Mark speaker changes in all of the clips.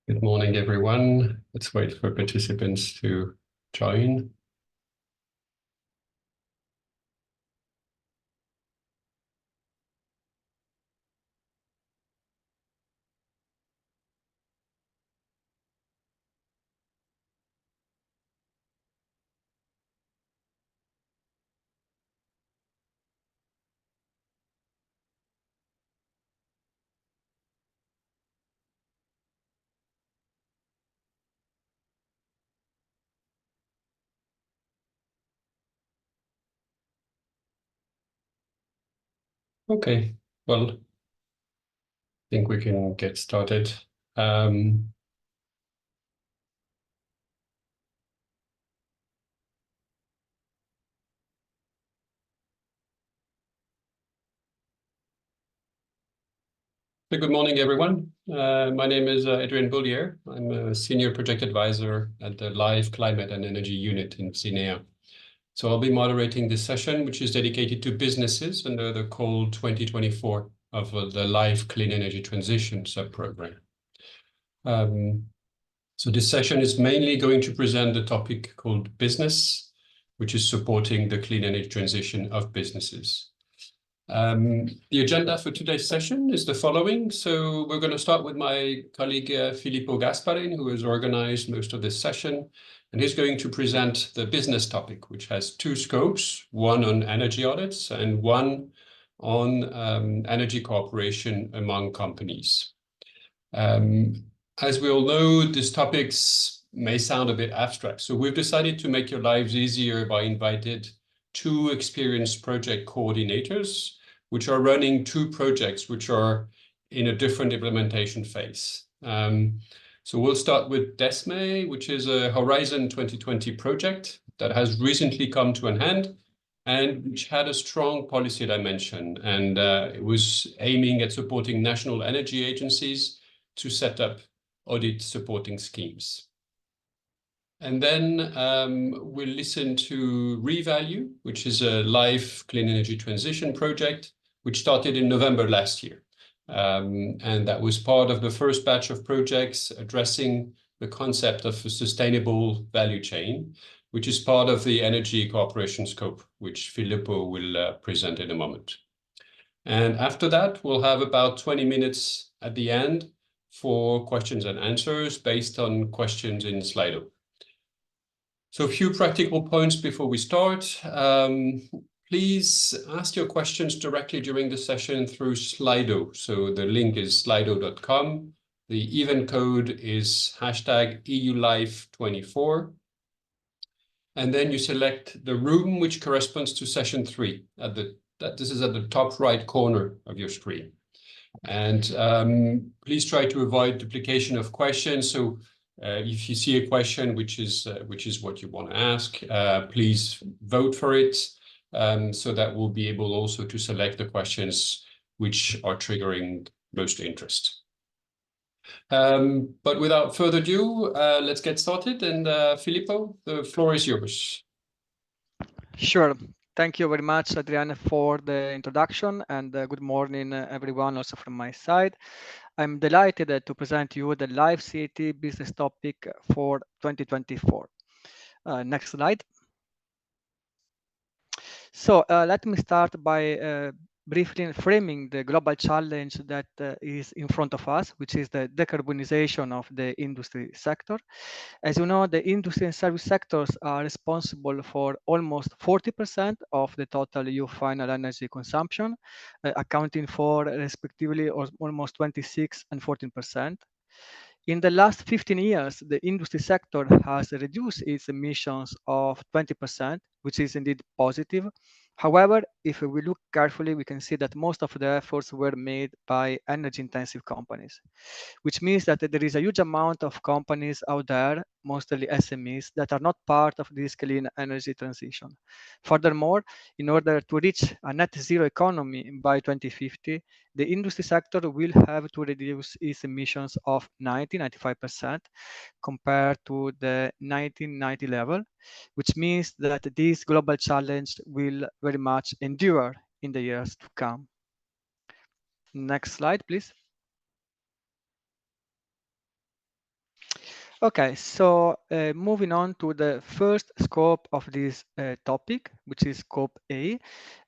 Speaker 1: Good morning, everyone. Let's wait for participants to join. Okay, well, I think we can get started. Good morning, everyone. My name is Adrian Boulier. I'm a Senior Project Advisor at the Live Climate and Energy Unit in CNEA. So I'll be moderating this session, which is dedicated to businesses under the Call 2024 of the Live Clean Energy Transition subprogram. So this session is mainly going to present the topic called business, which is supporting the clean energy transition of businesses. The agenda for today's session is the following. So we're going to start with my colleague Filippo Gasparin, who has organized most of this session, and he's going to present the business topic, which has two scopes, one on energy audits and one on energy cooperation among companies. As we all know, these topics may sound a bit abstract, so we've decided to make your lives easier by invited two experienced project coordinators, which are running two projects which are in a different implementation phase. So we'll start with DESME, which is a Horizon 2020 project that has recently come to an end and which had a strong policy dimension. And it was aiming at supporting national energy agencies to set up audit supporting schemes. And then we'll listen to Revalue, which is a live clean energy transition project, which started in November last year. And that was part of the first batch of projects addressing the concept of a sustainable value chain, which is part of the energy cooperation scope, which Filippo will present in a moment. And after that, we'll have about 20 minutes at the end for questions and answers based on questions in Slido. So a few practical points before we start. Please ask your questions directly during the session through Slido. So the link is slido.com. The event code is #EULive24. And then you select the room which corresponds to session 3. This is at the top right corner of your screen. And please try to avoid duplication of questions. So if you see a question which is what you want to ask, please vote for it, so that we'll be able also to select the questions which are triggering most interest. But without further ado, let's get started. And Filippo, the floor is yours.
Speaker 2: Sure. Thank you very much, Adrian, for the introduction, and good morning, everyone, also from my side. I'm delighted to present to you the live CET business topic for 2024. Next slide. So let me start by briefly framing the global challenge that is in front of us, which is the decarbonization of the industry sector. As you know, the industry and service sectors are responsible for almost 40% of the total EU final energy consumption, accounting for respectively almost 26 and 14%. In the last 15 years, the industry sector has reduced its emissions of 20%, which is indeed positive. However, if we look carefully, we can see that most of the efforts were made by energy-intensive companies, which means that there is a huge amount of companies out there, mostly SMEs, that are not part of this clean energy transition. Furthermore, in order to reach a net zero economy by 2050, the industry sector will have to reduce its emissions of 95% compared to the 1990 level, which means that this global challenge will very much endure in the years to come. Next slide, please. Okay, so moving on to the first scope of this topic, which is scope A.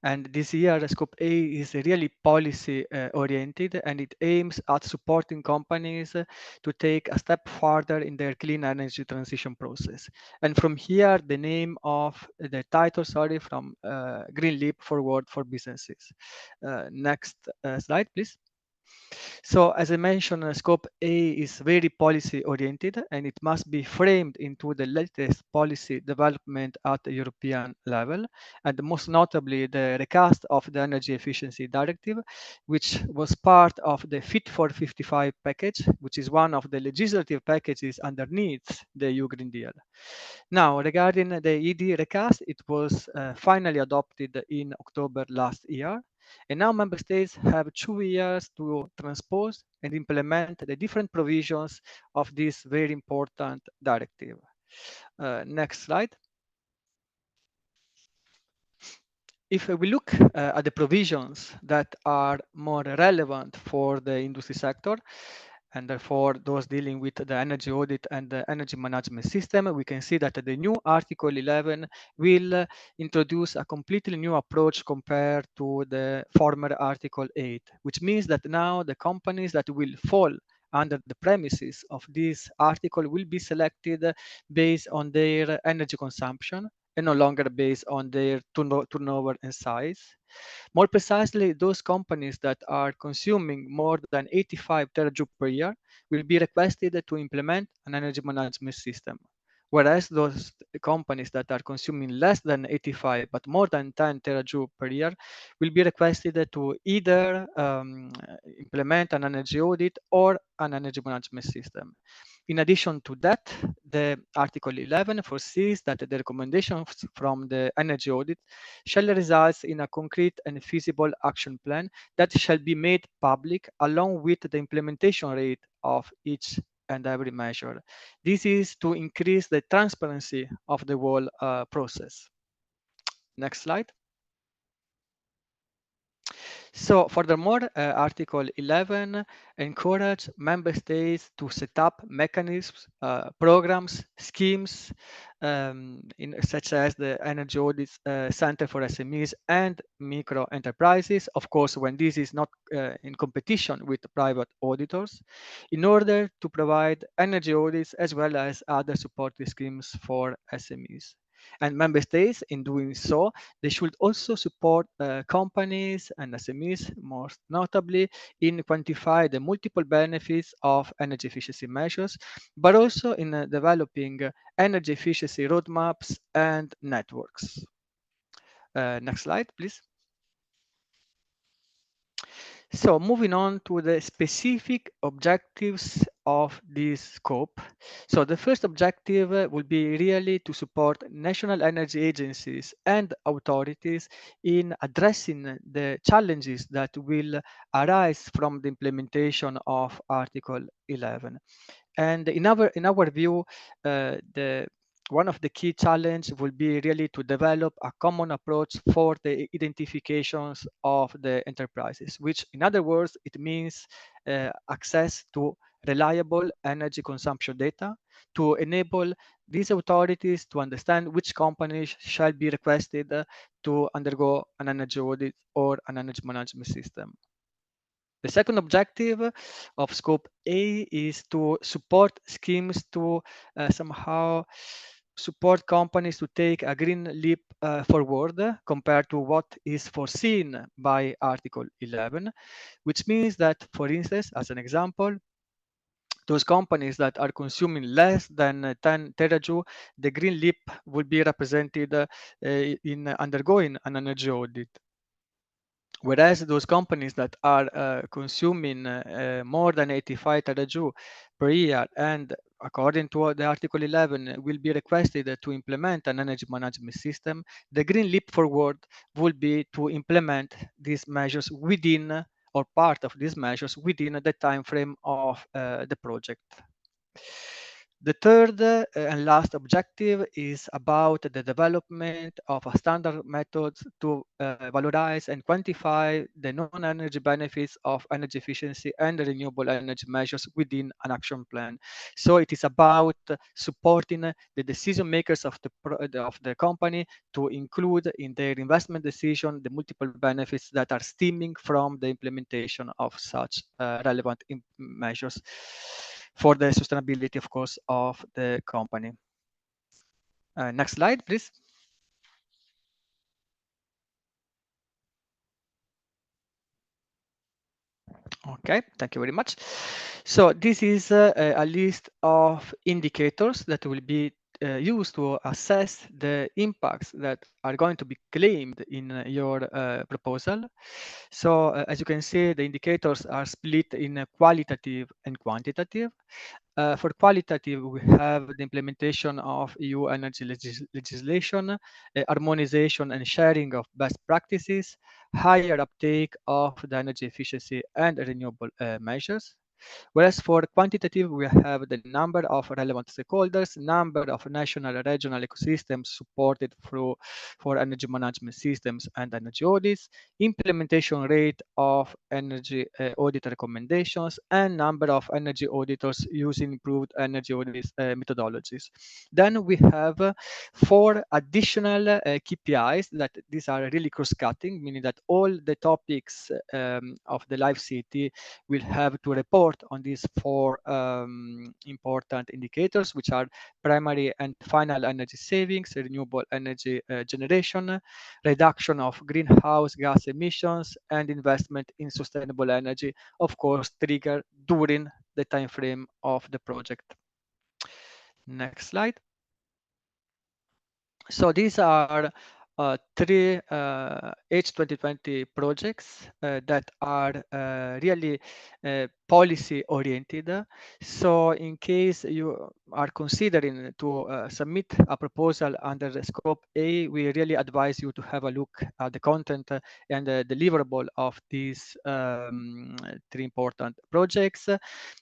Speaker 2: And this year, scope A is really policy oriented, and it aims at supporting companies to take a step further in their clean energy transition process. And from here, the name of the title, sorry, from Green Leap Forward for Businesses. Next slide, please. So as I mentioned, scope A is very policy oriented, and it must be framed into the latest policy development at the European level, and most notably the recast of the Energy Efficiency Directive, which was part of the Fit for 55 package, which is one of the legislative packages underneath the EU Green Deal. Now, regarding the ED recast, it was finally adopted in October last year. And now member states have 2 years to transpose and implement the different provisions of this very important directive. Next slide. If we look at the provisions that are more relevant for the industry sector, and therefore those dealing with the energy audit and the energy management system, we can see that the new Article 11 will introduce a completely new approach compared to the former Article 8, which means that now the companies that will fall under the premises of this article will be selected based on their energy consumption and no longer based on their turnover and size. More precisely, those companies that are consuming more than 85 terajoule per year will be requested to implement an energy management system. Whereas those companies that are consuming less than 85 but more than 10 terajoule per year will be requested to either implement an energy audit or an energy management system. In addition to that, the Article 11 foresees that the recommendations from the energy audit shall result in a concrete and feasible action plan that shall be made public along with the implementation rate of each and every measure. This is to increase the transparency of the whole process. Next slide. So furthermore, Article 11 encourage member states to set up mechanisms, programs, schemes, such as the Energy Audit Center for SMEs and micro enterprises, of course, when this is not in competition with private auditors, in order to provide energy audits as well as other supportive schemes for SMEs. And member states, in doing so, they should also support companies and SMEs, most notably, in quantify the multiple benefits of energy efficiency measures, but also in developing energy efficiency roadmaps and networks. Next slide, please. So moving on to the specific objectives of this scope. So the first objective will be really to support national energy agencies and authorities in addressing the challenges that will arise from the implementation of Article 11. And in our view, one of the key challenge will be really to develop a common approach for the identifications of the enterprises, which in other words, it means access to reliable energy consumption data to enable these authorities to understand which companies shall be requested to undergo an energy audit or an energy management system. The second objective of Scope A is to support schemes to somehow support companies to take a green leap forward compared to what is foreseen by Article 11, which means that, for instance, as an example, those companies that are consuming less than 10 terajoule, the green leap will be represented in undergoing an energy audit. Whereas those companies that are consuming more than 85 terajoule per year and according to the Article 11 will be requested to implement an energy management system, the green leap forward will be to implement these measures within or part of these measures within the time frame of the project. The third and last objective is about the development of a standard methods to valorize and quantify the non-energy benefits of energy efficiency and renewable energy measures within an action plan. So it is about supporting the decision makers of the company to include in their investment decision the multiple benefits that are stemming from the implementation of such relevant measures for the sustainability, of course, of the company. Next slide, please. Okay, thank you very much. So this is a list of indicators that will be used to assess the impacts that are going to be claimed in your proposal. So as you can see, the indicators are split in qualitative and quantitative. For qualitative, we have the implementation of EU energy legislation, harmonization and sharing of best practices, higher uptake of the energy efficiency and renewable measures. Whereas for quantitative, we have the number of relevant stakeholders, number of national and regional ecosystems supported through for energy management systems and energy audits, implementation rate of energy audit recommendations, and number of energy auditors using improved energy audit methodologies. Then we have four additional KPIs that these are really cross-cutting, meaning that all the topics of the live CET will have to report on these four important indicators, which are primary and final energy savings, renewable energy generation, reduction of greenhouse gas emissions, and investment in sustainable energy, of course, triggered during the time frame of the project. Next slide. So these are three H2020 projects that are really policy oriented. So in case you are considering to submit a proposal under the scope A, we really advise you to have a look at the content and the deliverable of these three important projects.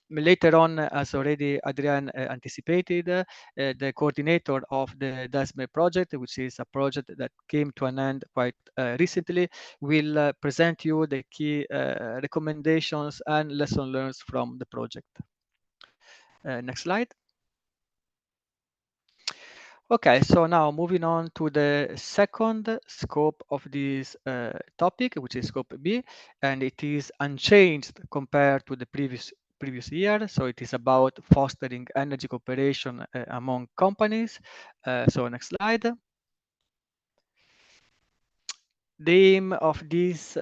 Speaker 2: Later on, as already Adrian anticipated, the coordinator of the DESME project, which is a project that came to an end quite recently, will present you the key recommendations and lessons learned from the project. Next slide. Okay, so now moving on to the second scope of this topic, which is scope B, and it is unchanged compared to the previous year. So it is about fostering energy cooperation among companies. So next slide. The aim of this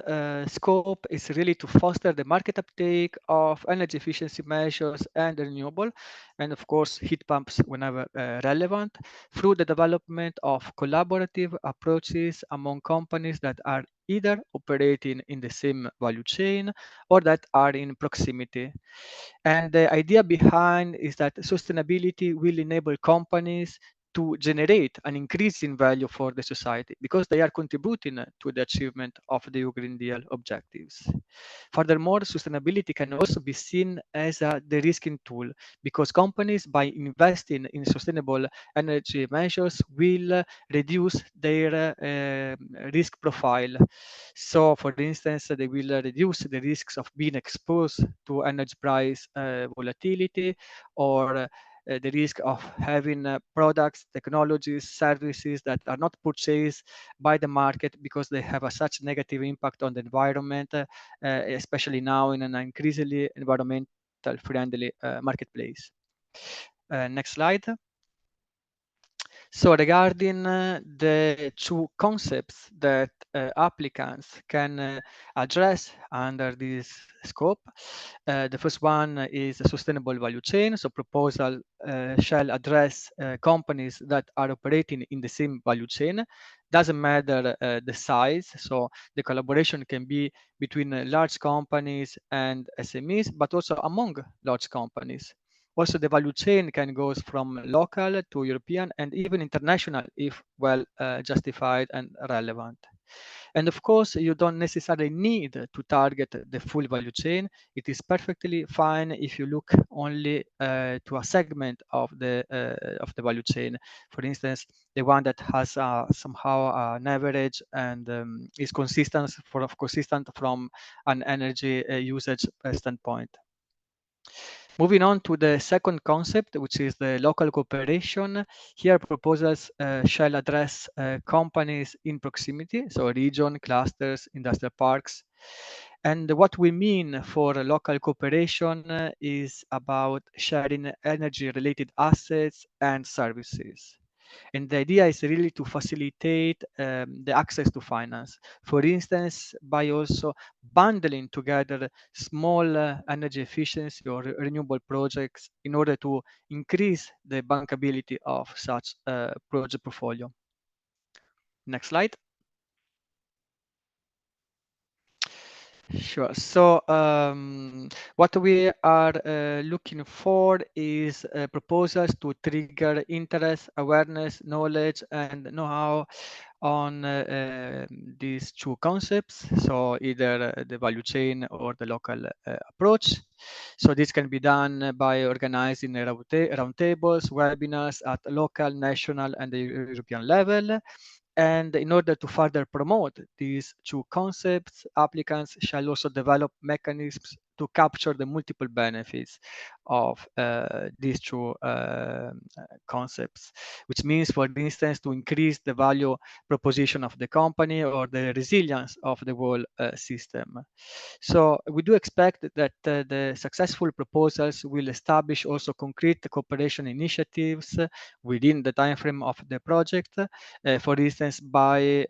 Speaker 2: scope is really to foster the market uptake of energy efficiency measures and renewable, and of course heat pumps whenever relevant, through the development of collaborative approaches among companies that are either operating in the same value chain or that are in proximity. And the idea behind is that sustainability will enable companies to generate an increase in value for the society because they are contributing to the achievement of the EU Green Deal objectives. Furthermore, sustainability can also be seen as a de-risking tool because companies, by investing in sustainable energy measures, will reduce their risk profile. So, for instance, they will reduce the risks of being exposed to energy price volatility or the risk of having products, technologies, services that are not purchased by the market because they have a such negative impact on the environment, especially now in an increasingly environmental friendly marketplace. Next slide. So regarding the two concepts that applicants can address under this scope, the first one is a sustainable value chain. So proposal shall address companies that are operating in the same value chain. Doesn't matter the size. So the collaboration can be between large companies and SMEs, but also among large companies. Also, the value chain can go from local to European and even international if well justified and relevant. And of course, you don't necessarily need to target the full value chain. It is perfectly fine if you look only to a segment of the value chain. For instance, the one that has somehow an average and is consistent from an energy usage standpoint. Moving on to the second concept, which is the local cooperation. Here, proposals shall address companies in proximity, so region, clusters, industrial parks. And what we mean for local cooperation is about sharing energy-related assets and services. And the idea is really to facilitate the access to finance. For instance, by also bundling together small energy efficiency or renewable projects in order to increase the bankability of such project portfolio. Next slide. Sure. So what we are looking for is proposals to trigger interest, awareness, knowledge, and know-how on these two concepts. So either the value chain or the local approach. So this can be done by organizing roundtables, webinars at local, national, and the European level. And in order to further promote these two concepts, applicants shall also develop mechanisms to capture the multiple benefits of these two concepts, which means, for instance, to increase the value proposition of the company or the resilience of the whole system. So we do expect that the successful proposals will establish also concrete cooperation initiatives within the timeframe of the project, for instance, by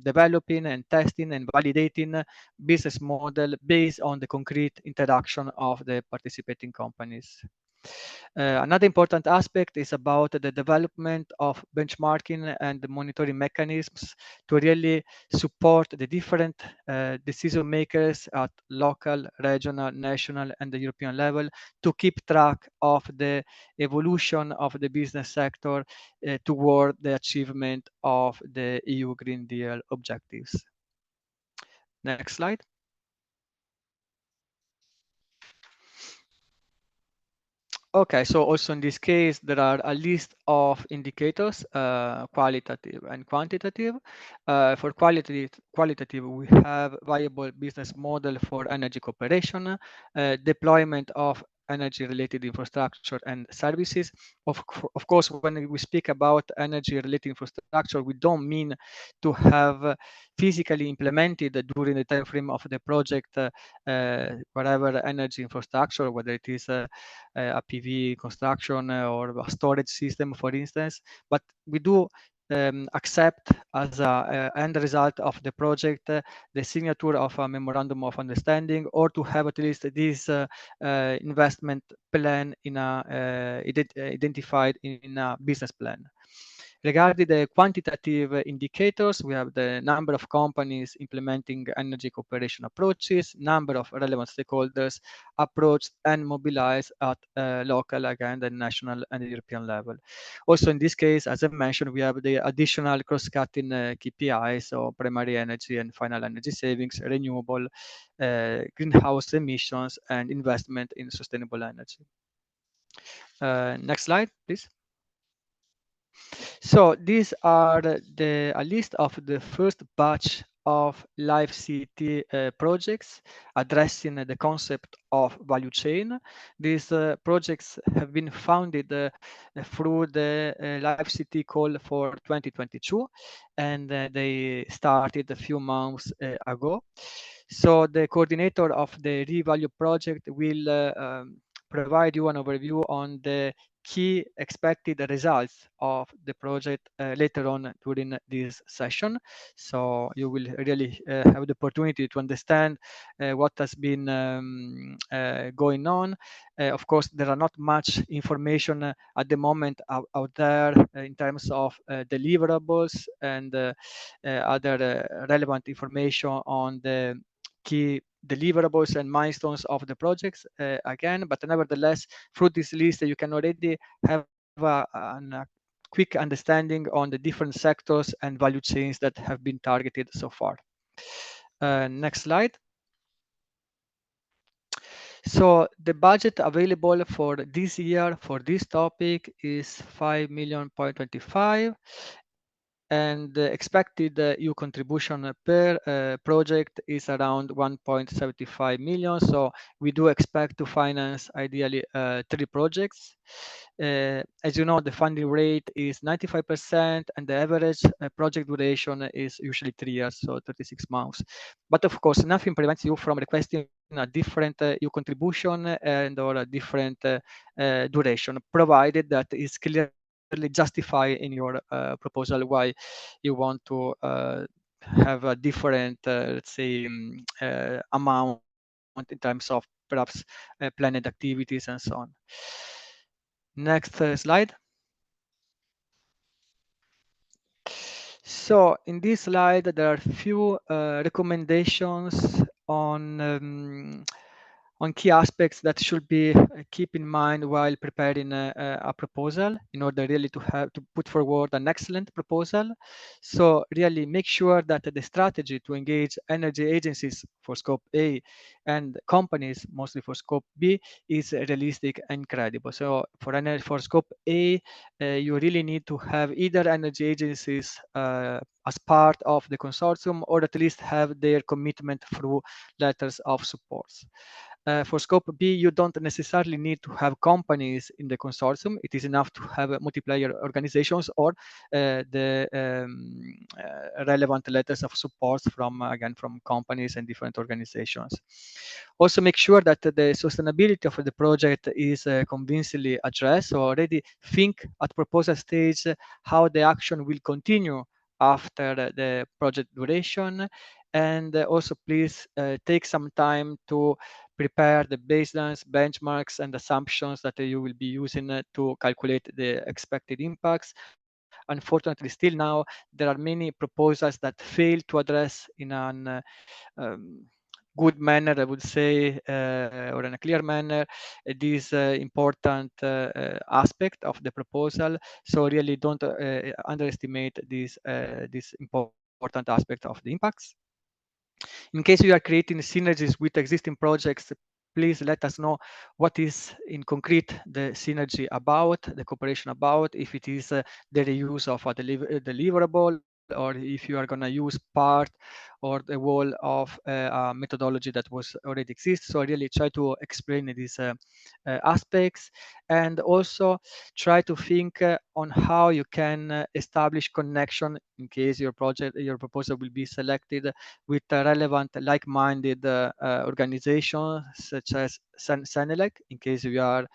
Speaker 2: developing and testing and validating business model based on the concrete interaction of the participating companies. Another important aspect is about the development of benchmarking and monitoring mechanisms to really support the different decision makers at local, regional, national, and the European level to keep track of the evolution of the business sector toward the achievement of the EU Green Deal objectives. Next slide. Okay, so also in this case, there are a list of indicators, qualitative and quantitative. For qualitative, we have viable business model for energy cooperation, deployment of energy-related infrastructure and services. Of course, when we speak about energy-related infrastructure, we don't mean to have physically implemented during the time frame of the project whatever energy infrastructure, whether it is a PV construction or a storage system, for instance, but we do accept as a end result of the project the signature of a memorandum of understanding, or to have at least this investment plan in a identified in a business plan. Regarding the quantitative indicators, we have the number of companies implementing energy cooperation approaches, number of relevant stakeholders approached and mobilized at local, again, the national and the European level. Also, in this case, as I mentioned, we have the additional cross-cutting KPIs, so primary energy and final energy savings, renewable, greenhouse emissions, and investment in sustainable energy. Next slide, please. So these are a list of the first batch of live CET projects addressing the concept of value chain. These projects have been founded through the live CET call for 2022, and they started a few months ago. So the coordinator of the Revalue project will provide you an overview on the key expected results of the project later on during this session. So you will really have the opportunity to understand what has been going on. Of course, there are not much information at the moment out there in terms of deliverables and other relevant information on the key deliverables and milestones of the projects again, but nevertheless, through this list, you can already have a quick understanding on the different sectors and value chains that have been targeted so far. Next slide. So the budget available for this year for this topic is 5.25 million, and the expected EU contribution per project is around 1.75 million. So we do expect to finance ideally 3 projects. As you know, the funding rate is 95%, and the average project duration is usually 3 years, so 36 months. But of course, nothing prevents you from requesting a different EU contribution and or a different duration, provided that is clearly justify in your proposal why you want to have a different, let's say, amount in terms of perhaps planned activities and so on. Next slide. So in this slide, there are few recommendations on key aspects that should be keep in mind while preparing a proposal in order really to put forward an excellent proposal. So really make sure that the strategy to engage energy agencies for scope A and companies mostly for scope B is realistic and credible. So for scope A, you really need to have either energy agencies as part of the consortium, or at least have their commitment through letters of support. For scope B, you don't necessarily need to have companies in the consortium. It is enough to have multiplayer organizations or the relevant letters of support from, again, from companies and different organizations. Also make sure that the sustainability of the project is convincingly addressed. So already think at proposal stage how the action will continue after the project duration. And also please take some time to prepare the baselines, benchmarks, and assumptions that you will be using to calculate the expected impacts. Unfortunately, still now, there are many proposals that fail to address in an good manner, I would say, or in a clear manner, this important aspect of the proposal. So really don't underestimate this important aspect of the impacts. In case you are creating synergies with existing projects, please let us know what is in concrete the synergy about, the cooperation about, if it is the reuse of a deliverable, or if you are going to use part or the whole of a methodology that was already exists. So I really try to explain these aspects, and also try to think on how you can establish connection in case your proposal will be selected with relevant like-minded organizations such as Senelec, in case you are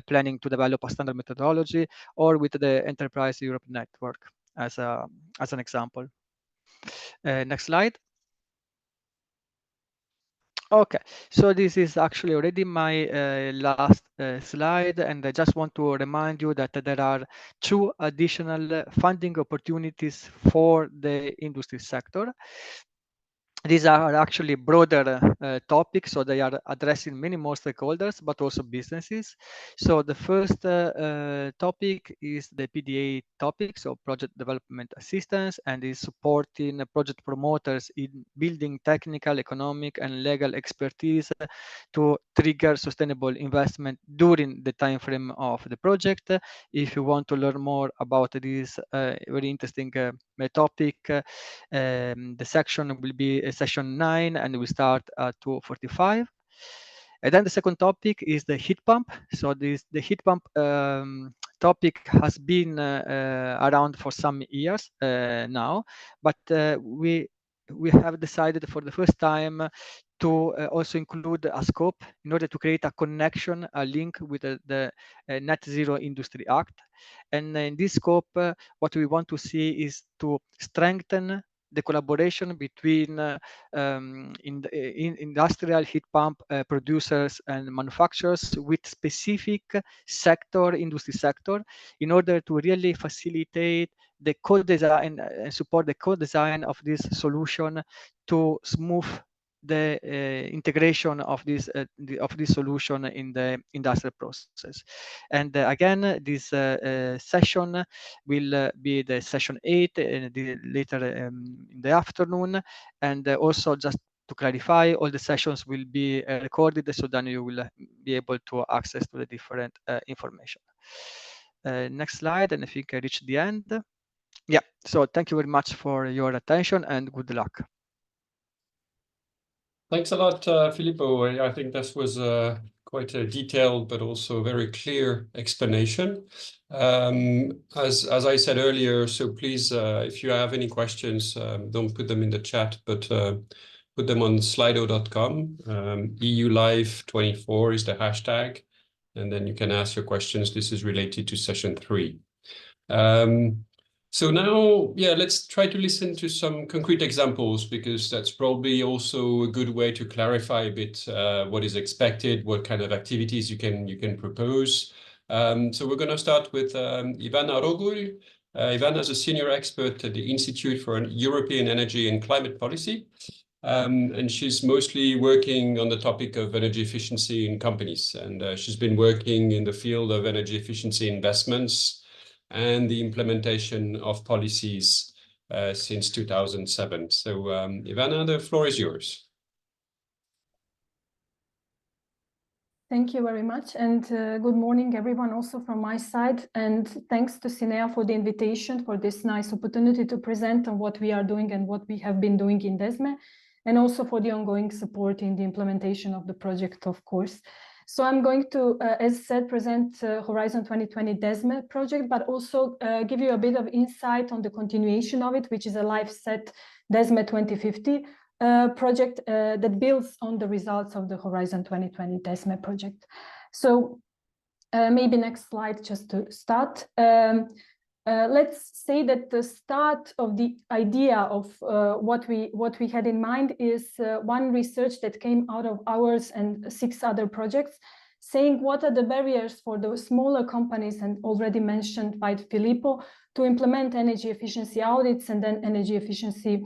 Speaker 2: planning to develop a standard methodology, or with the Enterprise Europe Network as an example. Next slide. Okay, so this is actually already my last slide, and I just want to remind you that there are 2 additional funding opportunities for the industry sector. These are actually broader topics, so they are addressing many more stakeholders, but also businesses. So the first topic is the PDA topic, so project development assistance, and is supporting project promoters in building technical, economic, and legal expertise to trigger sustainable investment during the time frame of the project. If you want to learn more about this very interesting topic, the section will be session 9, and we start at 2:45. And then the second topic is the heat pump. So the heat pump topic has been around for some years now, but we have decided for the first time to also include a scope in order to create a connection, a link with the Net Zero Industry Act. And in this scope, what we want to see is to strengthen the collaboration between industrial heat pump producers and manufacturers with specific industry sector, in order to really facilitate the co-design and support the co-design of this solution to smooth the integration of this solution in the industrial process. And again, this session will be the session 8 later in the afternoon, and also just to clarify, all the sessions will be recorded, so then you will be able to access to the different information. Next slide, and I think I reached the end. Yeah, so thank you very much for your attention and good luck.
Speaker 1: Thanks a lot, Filippo. I think this was quite a detailed but also very clear explanation. As I said earlier, so please, if you have any questions, don't put them in the chat, but put them on slido.com. EULive24 is the hashtag, and then you can ask your questions. This is related to session 3. So now, yeah, let's try to listen to some concrete examples, because that's probably also a good way to clarify a bit what is expected, what kind of activities you can propose. So we're going to start with Ivana Rogul. Ivana is a senior expert at the Institute for European Energy and Climate Policy. And she's mostly working on the topic of energy efficiency in companies. And she's been working in the field of energy efficiency investments and the implementation of policies since 2007. So Ivana, the floor is yours.
Speaker 3: Thank you very much, and good morning everyone also from my side, and thanks to CINEA for the invitation, for this nice opportunity to present on what we are doing and what we have been doing in DESME, and also for the ongoing support in the implementation of the project, of course. So I'm going to, as said, present Horizon 2020 DESME project, but also give you a bit of insight on the continuation of it, which is a LifeSet DESME 2050 project that builds on the results of the Horizon 2020 DESME project. So maybe next slide just to start. Let's say that the start of the idea of what we had in mind is one research that came out of ours and 6 other projects, saying what are the barriers for the smaller companies, and already mentioned by Filippo, to implement energy efficiency audits and then energy efficiency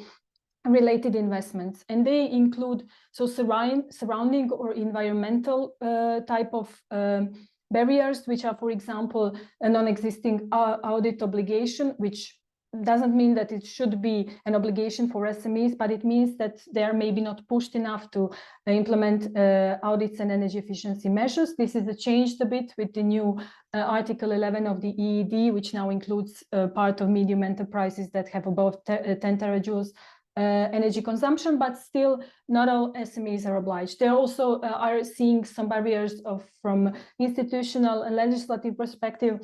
Speaker 3: related investments. And they include surrounding or environmental type of barriers, which are, for example, a non-existing audit obligation, which doesn't mean that it should be an obligation for SMEs, but it means that they are maybe not pushed enough to implement audits and energy efficiency measures. This is changed a bit with the new Article 11 of the EED, which now includes part of medium enterprises that have above 10 terajoules energy consumption, but still not all SMEs are obliged. They also are seeing some barriers from institutional and legislative perspective,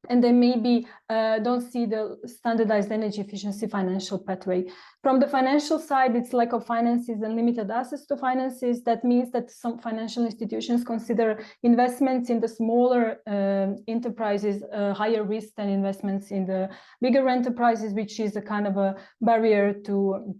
Speaker 3: and they maybe don't see the standardized energy efficiency financial pathway. From the financial side, it's lack of finances and limited access to finances. That means that some financial institutions consider investments in the smaller enterprises higher risk than investments in the bigger enterprises, which is a kind of a barrier to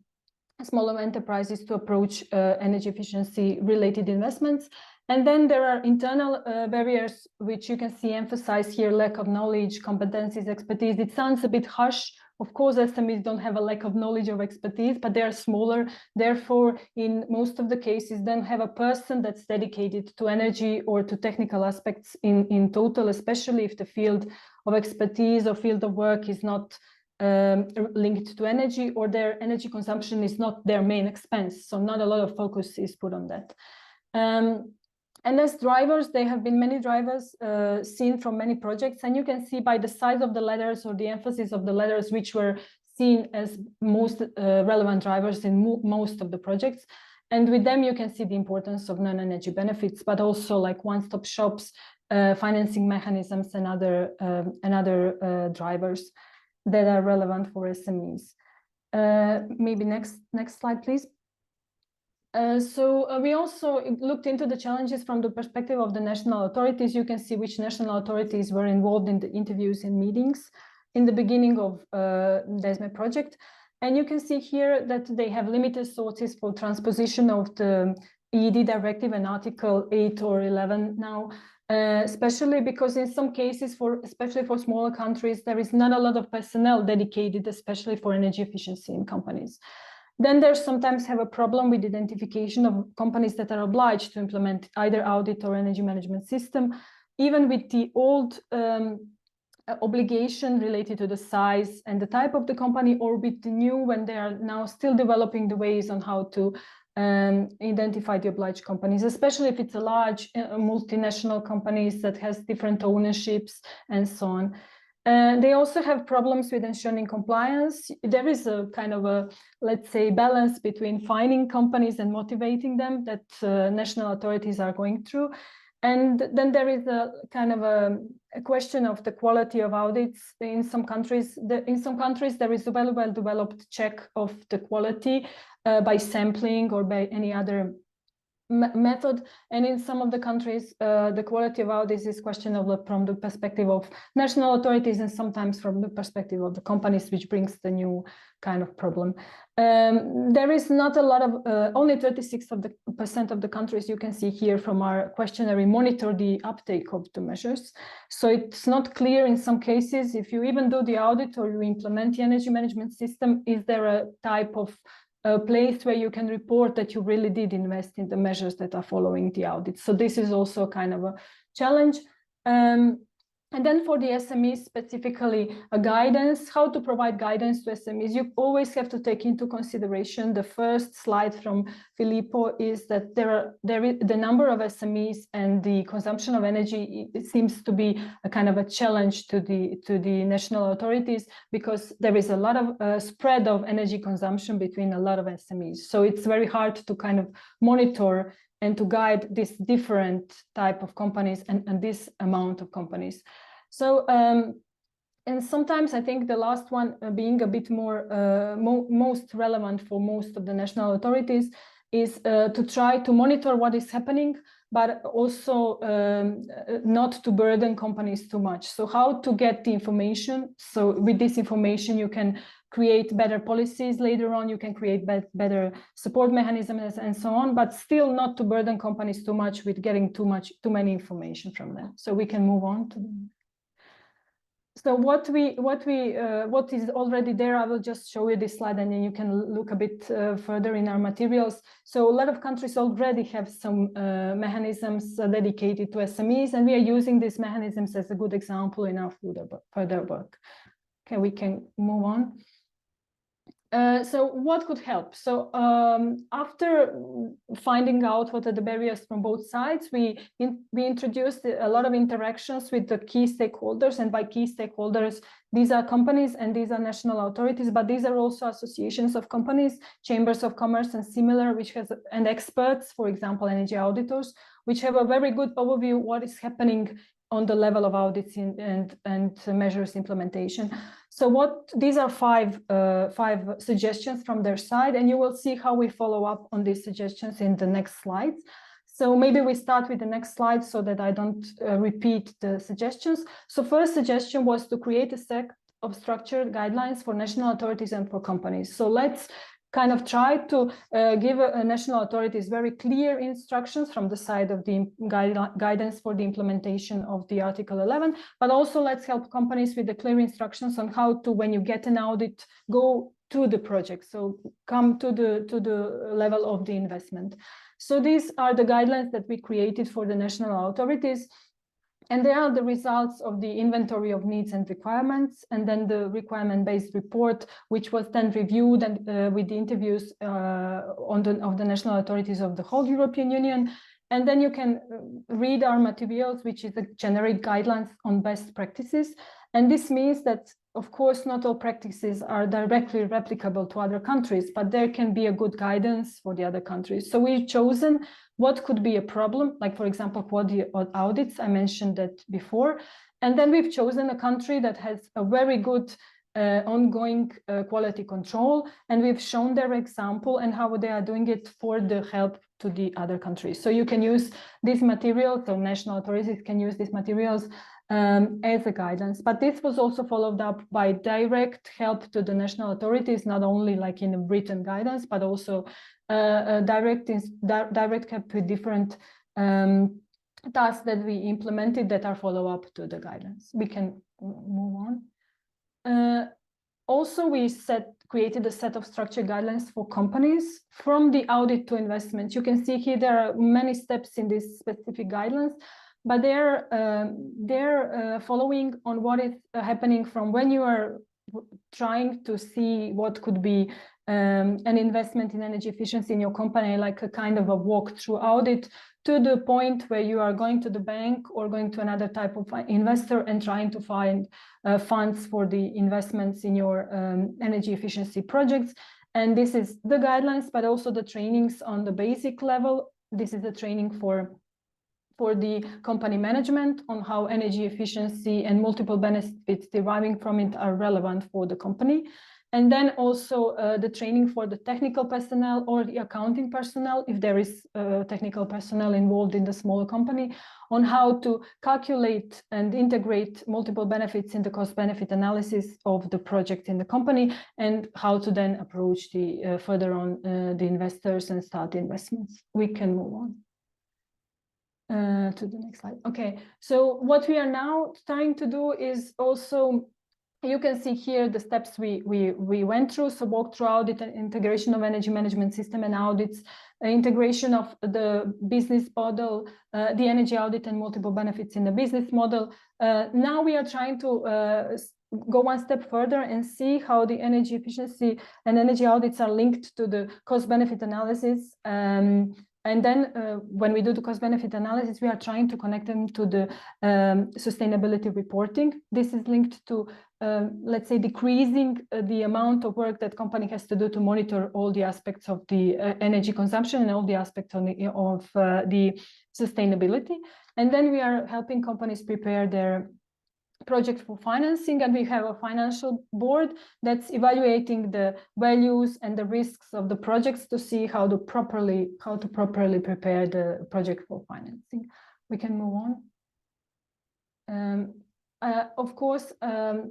Speaker 3: smaller enterprises to approach energy efficiency related investments. And then there are internal barriers, which you can see emphasized here: lack of knowledge, competencies, expertise. It sounds a bit harsh. Of course, SMEs don't have a lack of knowledge or expertise, but they are smaller. Therefore, in most of the cases, don't have a person that's dedicated to energy or to technical aspects in total, especially if the field of expertise or field of work is not linked to energy, or their energy consumption is not their main expense. So not a lot of focus is put on that. And as drivers, there have been many drivers seen from many projects, and you can see by the size of the letters or the emphasis of the letters which were seen as most relevant drivers in most of the projects. And with them, you can see the importance of non-energy benefits, but also like one-stop shops, financing mechanisms, and other drivers that are relevant for SMEs. Maybe next slide, please. So we also looked into the challenges from the perspective of the national authorities. You can see which national authorities were involved in the interviews and meetings in the beginning of DESME project. And you can see here that they have limited sources for transposition of the EED directive and Article 8 or 11 now, especially because in some cases, especially for smaller countries, there is not a lot of personnel dedicated, especially for energy efficiency in companies. Then there's sometimes have a problem with identification of companies that are obliged to implement either audit or energy management system, even with the old obligation related to the size and the type of the company, or with the new when they are now still developing the ways on how to identify the obliged companies, especially if it's a large multinational companies that has different ownerships and so on. They also have problems with ensuring compliance. There is a kind of a, let's say, balance between finding companies and motivating them that national authorities are going through. And then there is a kind of a question of the quality of audits in some countries. In some countries, there is a well-developed check of the quality by sampling or by any other method, and in some of the countries the quality of audits is questionable from the perspective of national authorities and sometimes from the perspective of the companies, which brings the new kind of problem. There is not a lot of only 36% of the countries, you can see here from our questionnaire, monitor the uptake of the measures. So it's not clear in some cases if you even do the audit or you implement the energy management system, is there a type of a place where you can report that you really did invest in the measures that are following the audit. So this is also kind of a challenge. And then for the SMEs, specifically a guidance, how to provide guidance to SMEs. You always have to take into consideration, the first slide from Filippo is that the number of SMEs and the consumption of energy, it seems to be a kind of a challenge to the national authorities, because there is a lot of spread of energy consumption between a lot of SMEs. So it's very hard to kind of monitor and to guide this different type of companies and this amount of companies. So, and sometimes I think the last one being a bit more, most relevant for most of the national authorities is to try to monitor what is happening, but also not to burden companies too much. So how to get the information. So with this information, you can create better policies later on, you can create better support mechanisms and so on, but still not to burden companies too much with getting too many information from them. So we can move on to them. So what is already there, I will just show you this slide and then you can look a bit further in our materials. So a lot of countries already have some mechanisms dedicated to SMEs, and we are using these mechanisms as a good example in our further work. Okay, we can move on. So what could help? So after finding out what are the barriers from both sides, we introduced a lot of interactions with the key stakeholders, and by key stakeholders, these are companies and these are national authorities, but these are also associations of companies, chambers of commerce and similar, and experts, for example, energy auditors, which have a very good overview of what is happening on the level of audits and measures implementation. So these are five suggestions from their side, and you will see how we follow up on these suggestions in the next slides. So maybe we start with the next slide so that I don't repeat the suggestions. So first suggestion was to create a set of structured guidelines for national authorities and for companies. So let's kind of try to give national authorities very clear instructions from the side of the guidance for the implementation of the Article 11, but also let's help companies with the clear instructions on how to, when you get an audit, go to the project, so come to the level of the investment. So these are the guidelines that we created for the national authorities. And they are the results of the inventory of needs and requirements, and then the requirement-based report, which was then reviewed and with the interviews of the national authorities of the whole European Union. And then you can read our materials, which is the generic guidelines on best practices. And this means that, of course, not all practices are directly replicable to other countries, but there can be a good guidance for the other countries. So we've chosen what could be a problem, like, for example, quality audits, I mentioned that before. And then we've chosen a country that has a very good ongoing quality control, and we've shown their example and how they are doing it for the help to the other countries. So you can use these materials, so national authorities can use these materials as a guidance, but this was also followed up by direct help to the national authorities, not only like in a written guidance, but also direct help with different tasks that we implemented that are follow-up to the guidance. We can move on. Also, we set created a set of structured guidelines for companies from the audit to investment. You can see here there are many steps in these specific guidelines, but they're following on what is happening from when you are trying to see what could be an investment in energy efficiency in your company, like a kind of a walk-through audit, to the point where you are going to the bank or going to another type of investor and trying to find funds for the investments in your energy efficiency projects. And this is the guidelines, but also the trainings on the basic level. This is the training for the company management on how energy efficiency and multiple benefits deriving from it are relevant for the company. And then also the training for the technical personnel or the accounting personnel, if there is technical personnel involved in the smaller company, on how to calculate and integrate multiple benefits in the cost-benefit analysis of the project in the company, and how to then approach the further on the investors and start investments. We can move on to the next slide. Okay, so what we are now trying to do is also, you can see here the steps we went through. So walk-through audit and integration of energy management system and audits, integration of the business model, the energy audit and multiple benefits in the business model. Now we are trying to go one step further and see how the energy efficiency and energy audits are linked to the cost-benefit analysis. And then when we do the cost-benefit analysis, we are trying to connect them to the sustainability reporting. This is linked to, let's say, decreasing the amount of work that company has to do to monitor all the aspects of the energy consumption and all the aspects of the sustainability. And then we are helping companies prepare their project for financing, and we have a financial board that's evaluating the values and the risks of the projects to see how to properly prepare the project for financing. We can move on. Of course,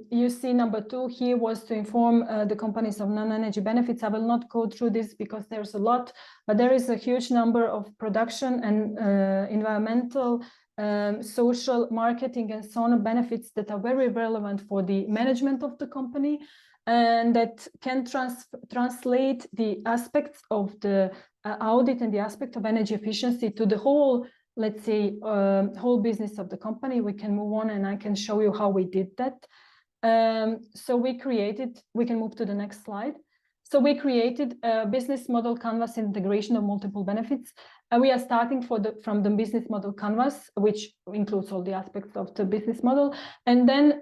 Speaker 3: you see number 2 here was to inform the companies of non-energy benefits. I will not go through this because there's a lot, but there is a huge number of production and environmental, social, marketing, and so on benefits that are very relevant for the management of the company, and that can translate the aspects of the audit and the aspect of energy efficiency to the whole, let's say, whole business of the company. We can move on and I can show you how we did that. So we can move to the next slide. So we created a business model canvas integration of multiple benefits. We are starting from the business model canvas, which includes all the aspects of the business model, and then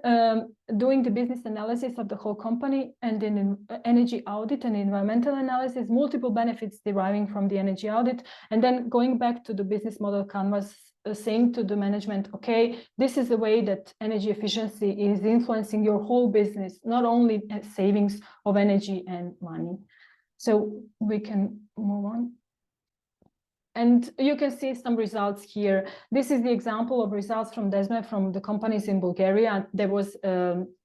Speaker 3: doing the business analysis of the whole company, and then energy audit and environmental analysis, multiple benefits deriving from the energy audit, and then going back to the business model canvas, saying to the management, okay, this is the way that energy efficiency is influencing your whole business, not only savings of energy and money. So we can move on. And you can see some results here. This is the example of results from DESME from the companies in Bulgaria. There was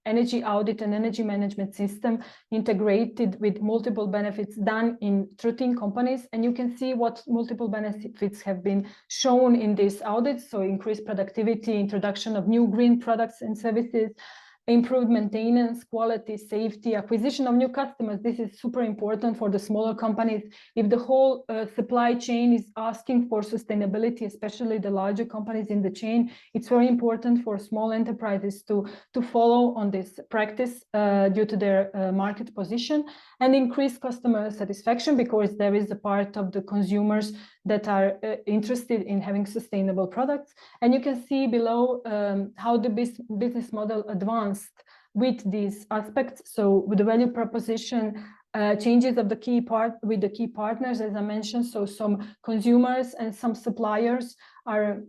Speaker 3: energy audit and energy management system integrated with multiple benefits done in 13 companies. And you can see what multiple benefits have been shown in this audit. So increased productivity, introduction of new green products and services, improved maintenance, quality, safety, acquisition of new customers. This is super important for the smaller companies. If the whole supply chain is asking for sustainability, especially the larger companies in the chain, it's very important for small enterprises to follow on this practice due to their market position, and increase customer satisfaction, because there is a part of the consumers that are interested in having sustainable products. And you can see below how the business model advanced with these aspects. So with the value proposition, changes of the key partners, as I mentioned. So some consumers and some suppliers are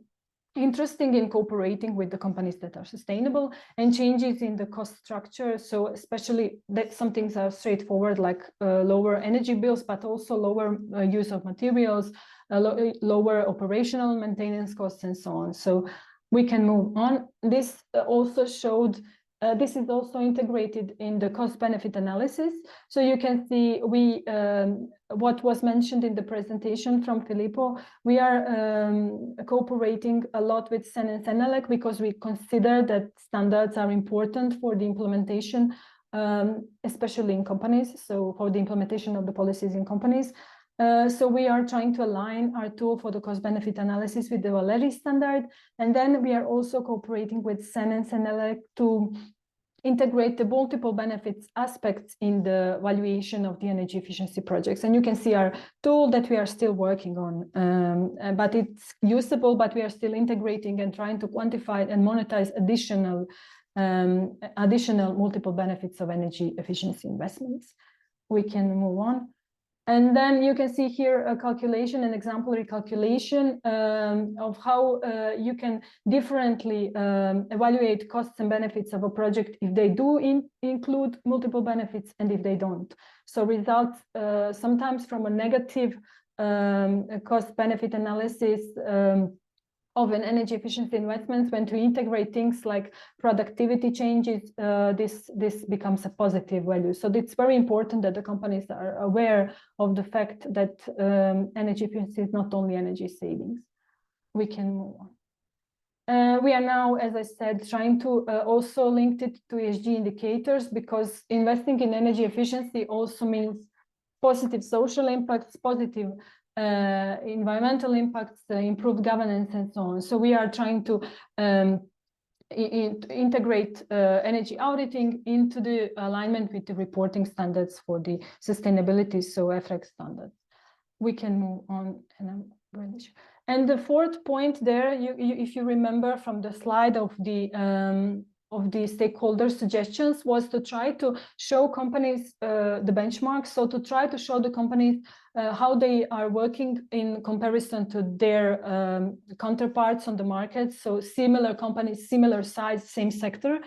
Speaker 3: interested in cooperating with the companies that are sustainable, and changes in the cost structure. So especially that some things are straightforward, like lower energy bills, but also lower use of materials, lower operational maintenance costs, and so on. So we can move on. This also showed, this is also integrated in the cost-benefit analysis. So you can see what was mentioned in the presentation from Filippo. We are cooperating a lot with SEN and SENELEC, because we consider that standards are important for the implementation especially in companies, so for the implementation of the policies in companies. So we are trying to align our tool for the cost-benefit analysis with the Valery standard. And then we are also cooperating with CEN and CENELEC to integrate the multiple benefits aspects in the valuation of the energy efficiency projects. And you can see our tool that we are still working on, but it's usable, but we are still integrating and trying to quantify and monetize additional multiple benefits of energy efficiency investments. We can move on. And then you can see here a calculation, an exemplary calculation of how you can differently evaluate costs and benefits of a project if they do include multiple benefits and if they don't. So results sometimes from a negative cost-benefit analysis of an energy efficiency investments. When to integrate things like productivity changes, this becomes a positive value. So it's very important that the companies are aware of the fact that energy efficiency is not only energy savings. We can move on. We are now, as I said, trying to also link it to ESG indicators, because investing in energy efficiency also means positive social impacts, positive environmental impacts, improved governance, and so on. So we are trying to integrate energy auditing into the alignment with the reporting standards for the sustainability, so FREX standards. We can move on. And the fourth point there, if you remember from the slide of the stakeholder suggestions, was to try to show companies the benchmarks. So to try to show the companies how they are working in comparison to their counterparts on the market. So similar companies, similar size, same sector.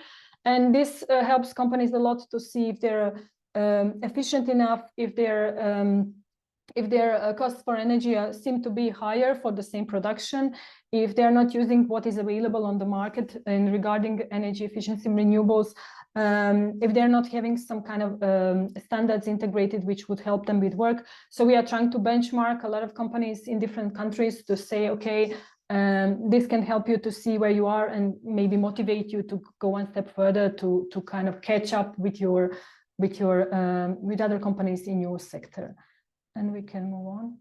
Speaker 3: And this helps companies a lot to see if they're efficient enough, if their costs for energy seem to be higher for the same production, if they're not using what is available on the market in regarding energy efficiency renewables, if they're not having some kind of standards integrated which would help them with work. So we are trying to benchmark a lot of companies in different countries to say, okay, this can help you to see where you are and maybe motivate you to go one step further to kind of catch up with other companies in your sector. And we can move on.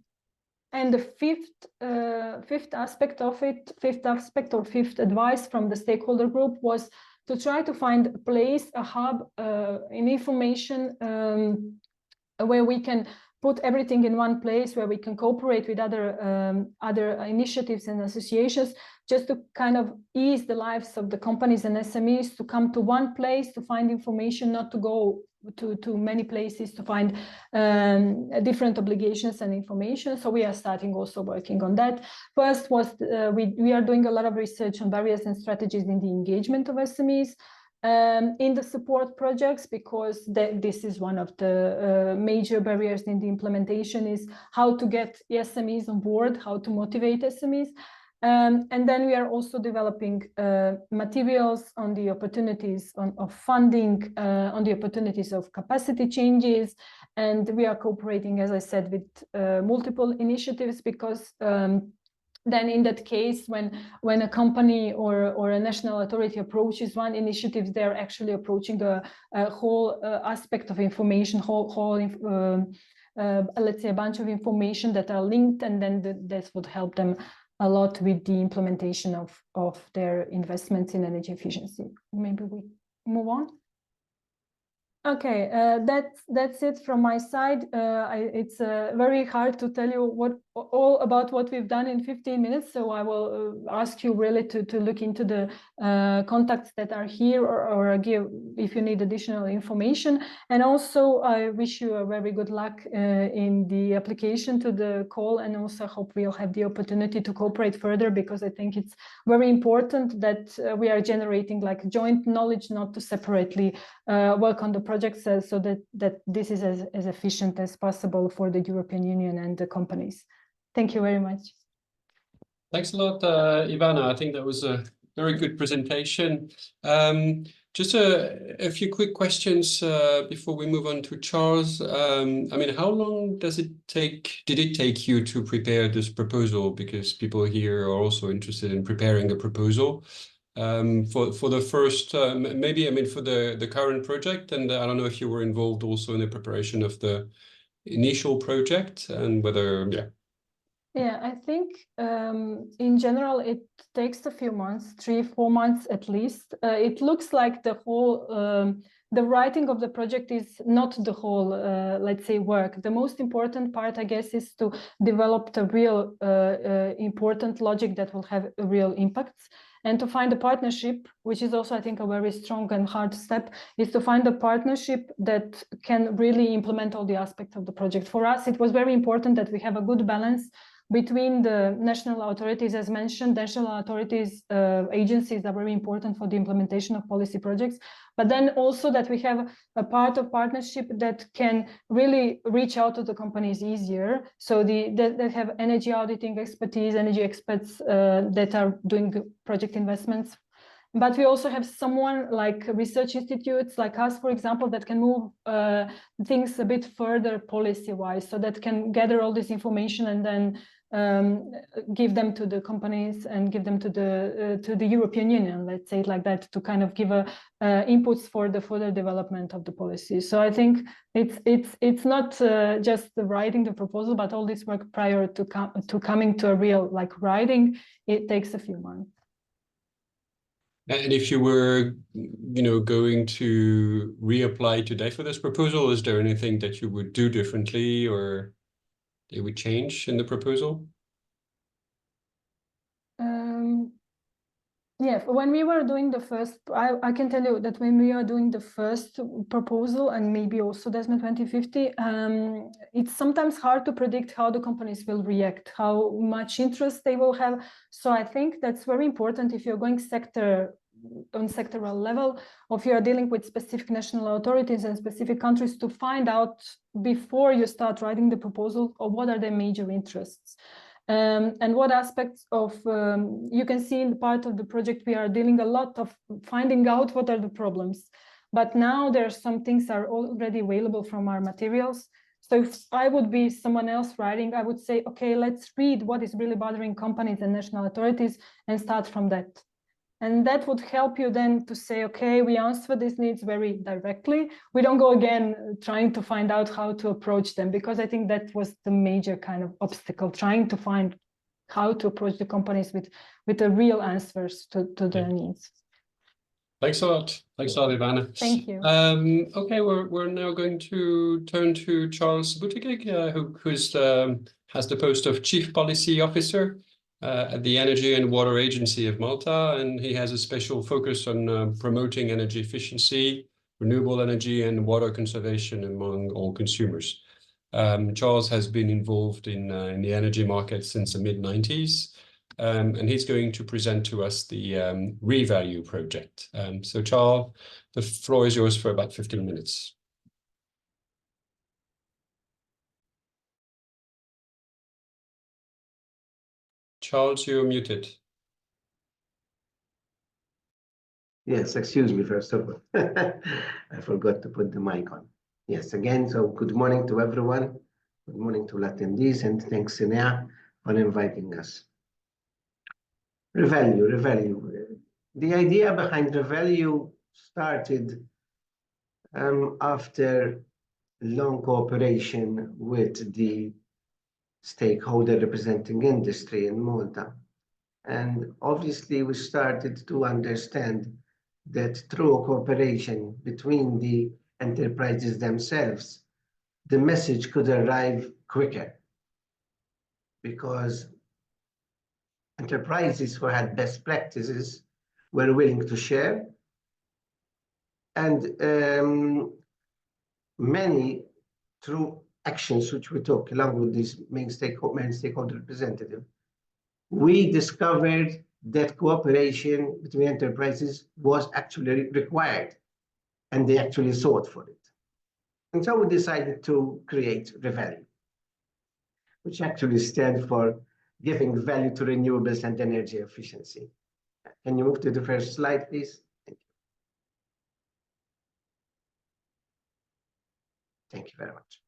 Speaker 3: And the fifth aspect or fifth advice from the stakeholder group was to try to find a place, a hub, an information where we can put everything in one place, where we can cooperate with other initiatives and associations, just to kind of ease the lives of the companies and SMEs to come to one place to find information, not to go to many places to find different obligations and information. So we are starting also working on that. First was we are doing a lot of research on barriers and strategies in the engagement of SMEs in the support projects, because this is one of the major barriers in the implementation, is how to get SMEs on board, how to motivate SMEs. And then we are also developing materials on the opportunities of funding, on the opportunities of capacity changes. And we are cooperating, as I said, with multiple initiatives, because then in that case, when a company or a national authority approaches one initiative, they're actually approaching a whole aspect of information, let's say a bunch of information that are linked, and then this would help them a lot with the implementation of their investments in energy efficiency. Maybe we move on. Okay, that's it from my side. It's very hard to tell you all about what we've done in 15 minutes. So I will ask you really to look into the contacts that are here, or give if you need additional information. And also I wish you a very good luck in the application to the call, and also hope we'll have the opportunity to cooperate further, because I think it's very important that we are generating like joint knowledge, not to separately work on the projects, so that this is as efficient as possible for the European Union and the companies. Thank you very much.
Speaker 1: Thanks a lot, Ivana. I think that was a very good presentation. Just a few quick questions before we move on to Charles. I mean, how long did it take you to prepare this proposal? Because people here are also interested in preparing a proposal. For the first, maybe, I mean, for the current project, and I don't know if you were involved also in the preparation of the initial project and whether, yeah.
Speaker 3: Yeah, I think in general, it takes a few months, 3-4 months at least. It looks like the whole, the writing of the project is not the whole, let's say, work. The most important part, I guess, is to develop the real important logic that will have real impacts. And to find a partnership, which is also, I think, a very strong and hard step, is to find a partnership that can really implement all the aspects of the project. For us, it was very important that we have a good balance between the national authorities. As mentioned, national authorities, agencies are very important for the implementation of policy projects, but then also that we have a part of partnership that can really reach out to the companies easier. So that have energy auditing expertise, energy experts that are doing project investments. But we also have someone like research institutes like us, for example, that can move things a bit further policy-wise, so that can gather all this information and then give them to the companies and give them to the European Union, let's say it like that, to kind of give inputs for the further development of the policy. So I think it's not just the writing the proposal, but all this work prior to coming to a real like writing, it takes a few months.
Speaker 1: And if you were, you know, going to reapply today for this proposal, is there anything that you would do differently or they would change in the proposal?
Speaker 3: Yeah, when we were doing the first, I can tell you that when we are doing the first proposal and maybe also DESMA 2050, it's sometimes hard to predict how the companies will react, how much interest they will have. So I think that's very important if you're going on sectoral level, or if you are dealing with specific national authorities and specific countries, to find out before you start writing the proposal or what are their major interests. And what aspects of, you can see in the part of the project, we are dealing a lot of finding out what are the problems. But now there are some things are already available from our materials. So if I would be someone else writing, I would say, okay, let's read what is really bothering companies and national authorities and start from that. And that would help you then to say, okay, we answer these needs very directly. We don't go again trying to find out how to approach them, because I think that was the major kind of obstacle, trying to find how to approach the companies with the real answers to their needs.
Speaker 1: Thanks a lot. Thanks a lot, Ivana.
Speaker 3: Thank you.
Speaker 1: Okay, we're now going to turn to Charles Buttigieg, who has the post of Chief Policy Officer at the Energy and Water Agency of Malta, and he has a special focus on promoting energy efficiency, renewable energy, and water conservation among all consumers. Charles has been involved in the energy market since the mid-90s, and he's going to present to us the Revalue project. So Charles, the floor is yours for about 15 minutes. Charles, you're muted.
Speaker 4: Yes, excuse me, first of all. I forgot to put the mic on. Yes, again, so good morning to everyone. Good morning to attendees, and thanks, Sinea, for inviting us. Revalue. The idea behind Revalue started after long cooperation with the stakeholder representing industry in Malta. And obviously, we started to understand that through cooperation between the enterprises themselves, the message could arrive quicker, because enterprises who had best practices were willing to share, and many, through actions which we took along with this main stakeholder representative, we discovered that cooperation between enterprises was actually required, and they actually sought for it. And so we decided to create Revalue, which actually stands for giving value to renewables and energy efficiency. Can you move to the first slide, please? Thank you. Thank you very much.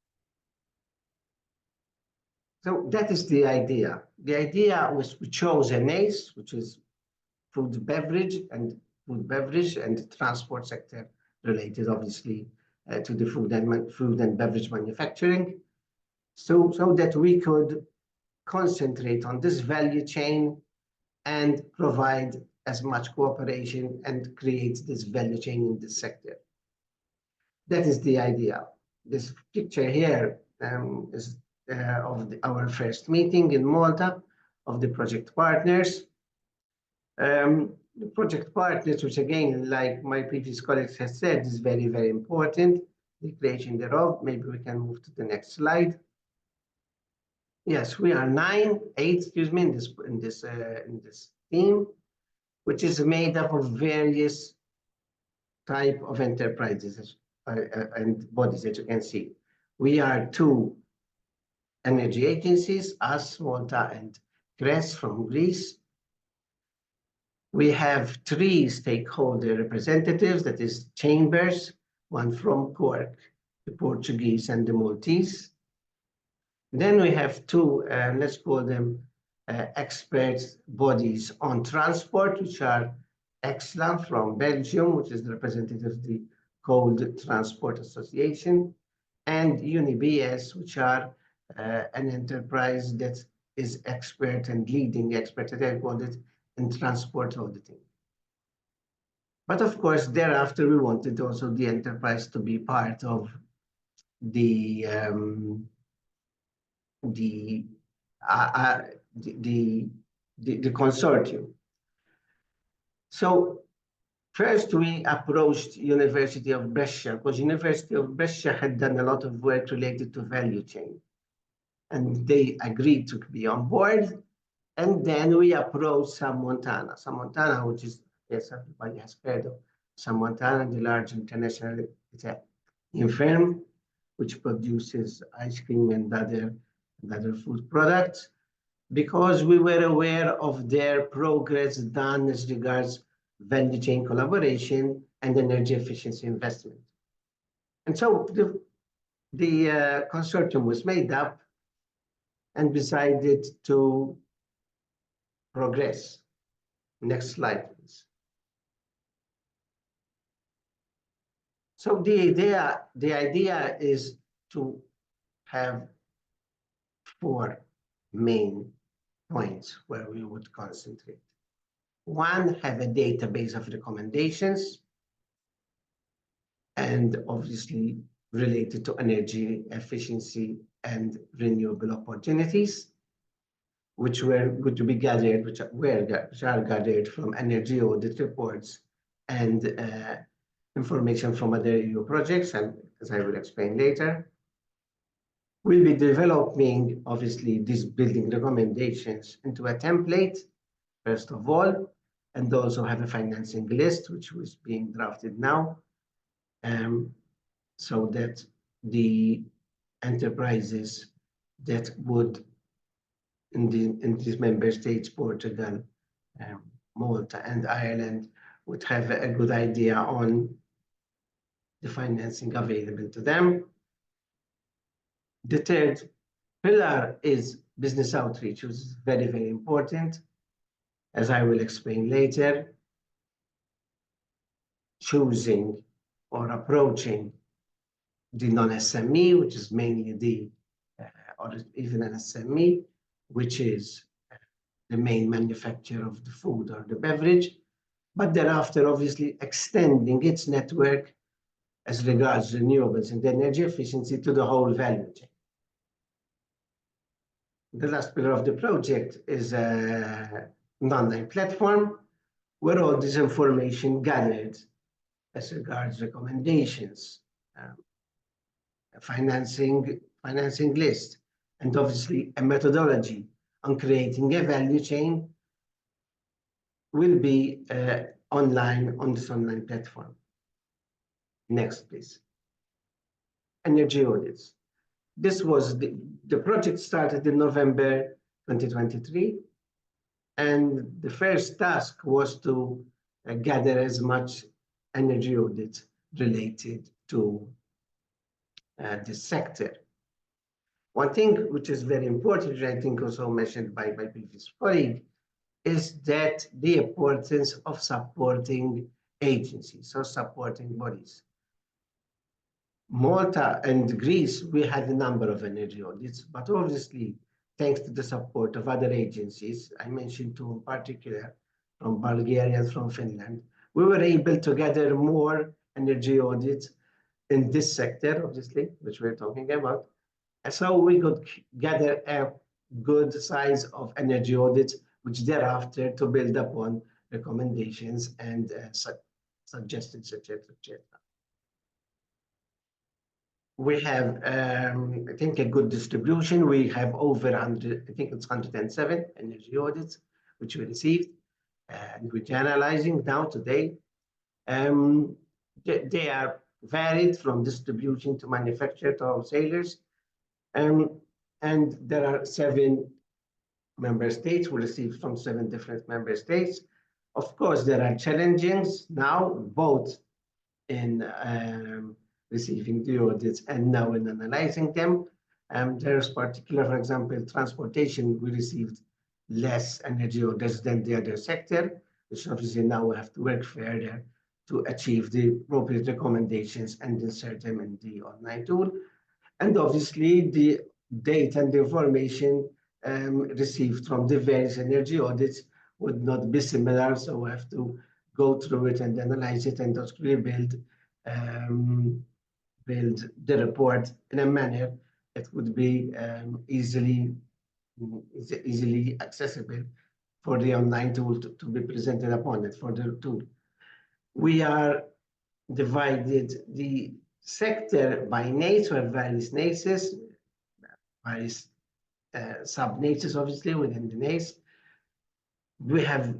Speaker 4: So that is the idea. The idea was we chose an ACE, which is food beverage and transport sector related, obviously, to the food and beverage manufacturing, so that we could concentrate on this value chain and provide as much cooperation and create this value chain in this sector. That is the idea. This picture here is of our first meeting in Malta of the project partners. The project partners, which again, like my previous colleagues have said, is very, very important, the creation thereof. Maybe we can move to the next slide. Yes, we are eight, excuse me, in this team, which is made up of various type of enterprises and bodies that you can see. We are 2 energy agencies, us, Malta, and Greece from Greece. We have 3 stakeholder representatives, that is chambers, one from Cork, the Portuguese and the Maltese. Then we have 2, let's call them experts bodies on transport, which are EXLA from Belgium, which is the representative of the Cold Transport Association, and UniBS, which are an enterprise that is expert and leading expert, as I called it, in transport auditing. But of course, thereafter, we wanted also the enterprise to be part of the consortium. So first we approached University of Brescia, because University of Brescia had done a lot of work related to value chain, and they agreed to be on board. And then we approached Sam Montana. Sam Montana, which is, yes, everybody has heard of Sam Montana, the large international Italian firm, which produces ice cream and other food products, because we were aware of their progress done as regards value chain collaboration and energy efficiency investment. And so the consortium was made up and decided to progress. Next slide, please. So the idea is to have 4 main points where we would concentrate. 1, have a database of recommendations, and obviously related to energy efficiency and renewable opportunities, which were going to be gathered, which are gathered from energy audit reports and information from other EU projects, and as I will explain later. We'll be developing, obviously, these building recommendations into a template, first of all, and also have a financing list, which was being drafted now, so that the enterprises that would, in these member states, Portugal, Malta, and Ireland, would have a good idea on the financing available to them. The 3rd pillar is business outreach, which is very, very important, as I will explain later. Choosing or approaching the non-SME, which is mainly or even an SME, which is the main manufacturer of the food or the beverage, but thereafter, obviously, extending its network as regards renewables and energy efficiency to the whole value chain. The last pillar of the project is an online platform where all this information gathered as regards recommendations, financing list, and obviously a methodology on creating a value chain will be online on this online platform. Next, please. Energy audits. This was the project started in November 2023, and the first task was to gather as much energy audit related to this sector. One thing which is very important, which I think also mentioned by my previous colleague, is that the importance of supporting agencies or supporting bodies. Malta and Greece, we had a number of energy audits, but obviously, thanks to the support of other agencies, I mentioned two in particular, from Bulgaria and from Finland, we were able to gather more energy audits in this sector, obviously, which we're talking about. And so we could gather a good size of energy audits, which thereafter to build upon recommendations and suggestions, etc., etc. We have, I think, a good distribution. We have over 100, I think it's 107 energy audits, which we received, and which are analyzing now today. They are varied from distribution to manufacturer to wholesalers. And there are 7 member states. We received from 7 different member states. Of course, there are challenges now, both in receiving the audits and now in analyzing them. There's particular, for example, transportation, we received less energy audits than the other sector, which obviously now we have to work further to achieve the appropriate recommendations and insert them in the online tool. And obviously the data and the information received from the various energy audits would not be similar, so we have to go through it and analyze it and actually build the report in a manner that would be easily accessible for the online tool to be presented upon it for the tool. We are divided the sector by nature, various natures, various sub-natures, obviously, within the NACE. We have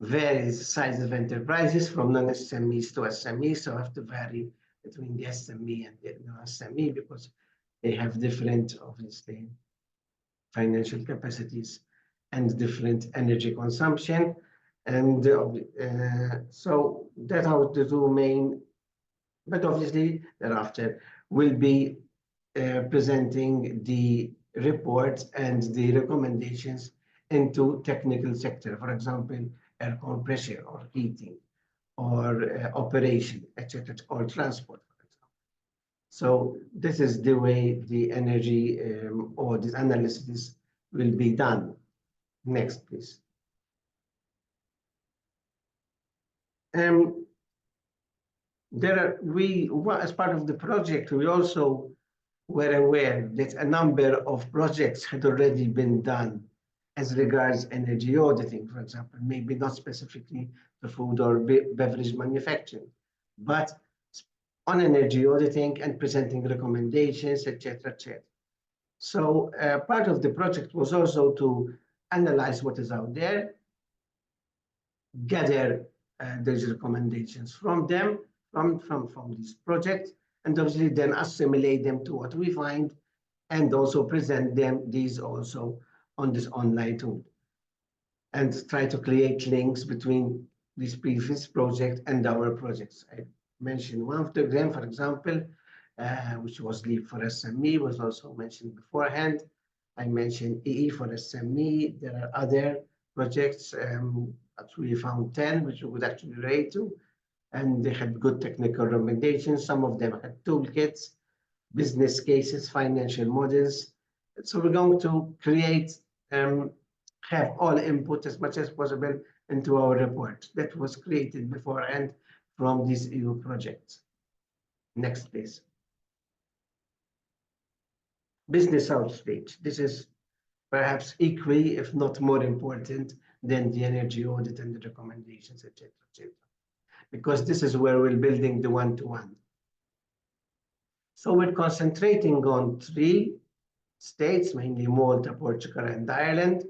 Speaker 4: various sizes of enterprises from non-SMEs to SMEs, so I have to vary between the SME and the non-SME because they have different, obviously, financial capacities and different energy consumption. And so that are the 2 main, but obviously thereafter will be presenting the reports and the recommendations into technical sector, for example, air compressor or heating or operation, etc., or transport, for example. So this is the way the energy or this analysis will be done. Next, please. As part of the project, we also were aware that a number of projects had already been done as regards energy auditing, for example, maybe not specifically the food or beverage manufacturing, but on energy auditing and presenting recommendations, etc., etc. So part of the project was also to analyze what is out there, gather those recommendations from them, from these projects, and obviously then assimilate them to what we find and also present them these also on this online tool and try to create links between this previous project and our projects. I mentioned one of them, for example, which was LEAP for SME, was also mentioned beforehand. I mentioned EE for SME. There are other projects, actually found 10, which we would actually relate to, and they had good technical recommendations. Some of them had toolkits, business cases, financial models. So we're going to create, have all input as much as possible into our report that was created beforehand from these EU projects. Next, please. Business outreach. This is perhaps equally, if not more important than the energy audit and the recommendations, etc., etc., because this is where we're building the one-to-one. So we're concentrating on 3 states, mainly Malta, Portugal, and Ireland.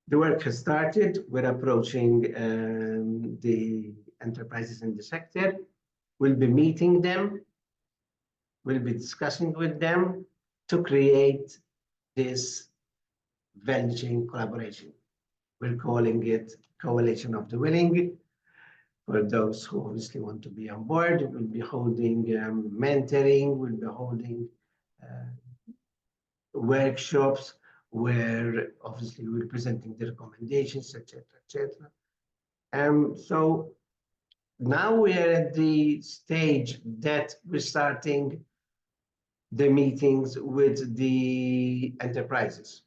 Speaker 4: The work has started. We're approaching the enterprises in the sector. We'll be meeting them. We'll be discussing with them to create this value chain collaboration. We're calling it Coalition of the Willing. For those who obviously want to be on board, we'll be holding mentoring, we'll be holding workshops where obviously we're presenting the recommendations, etc., etc. So now we are at the stage that we're starting the meetings with the enterprises.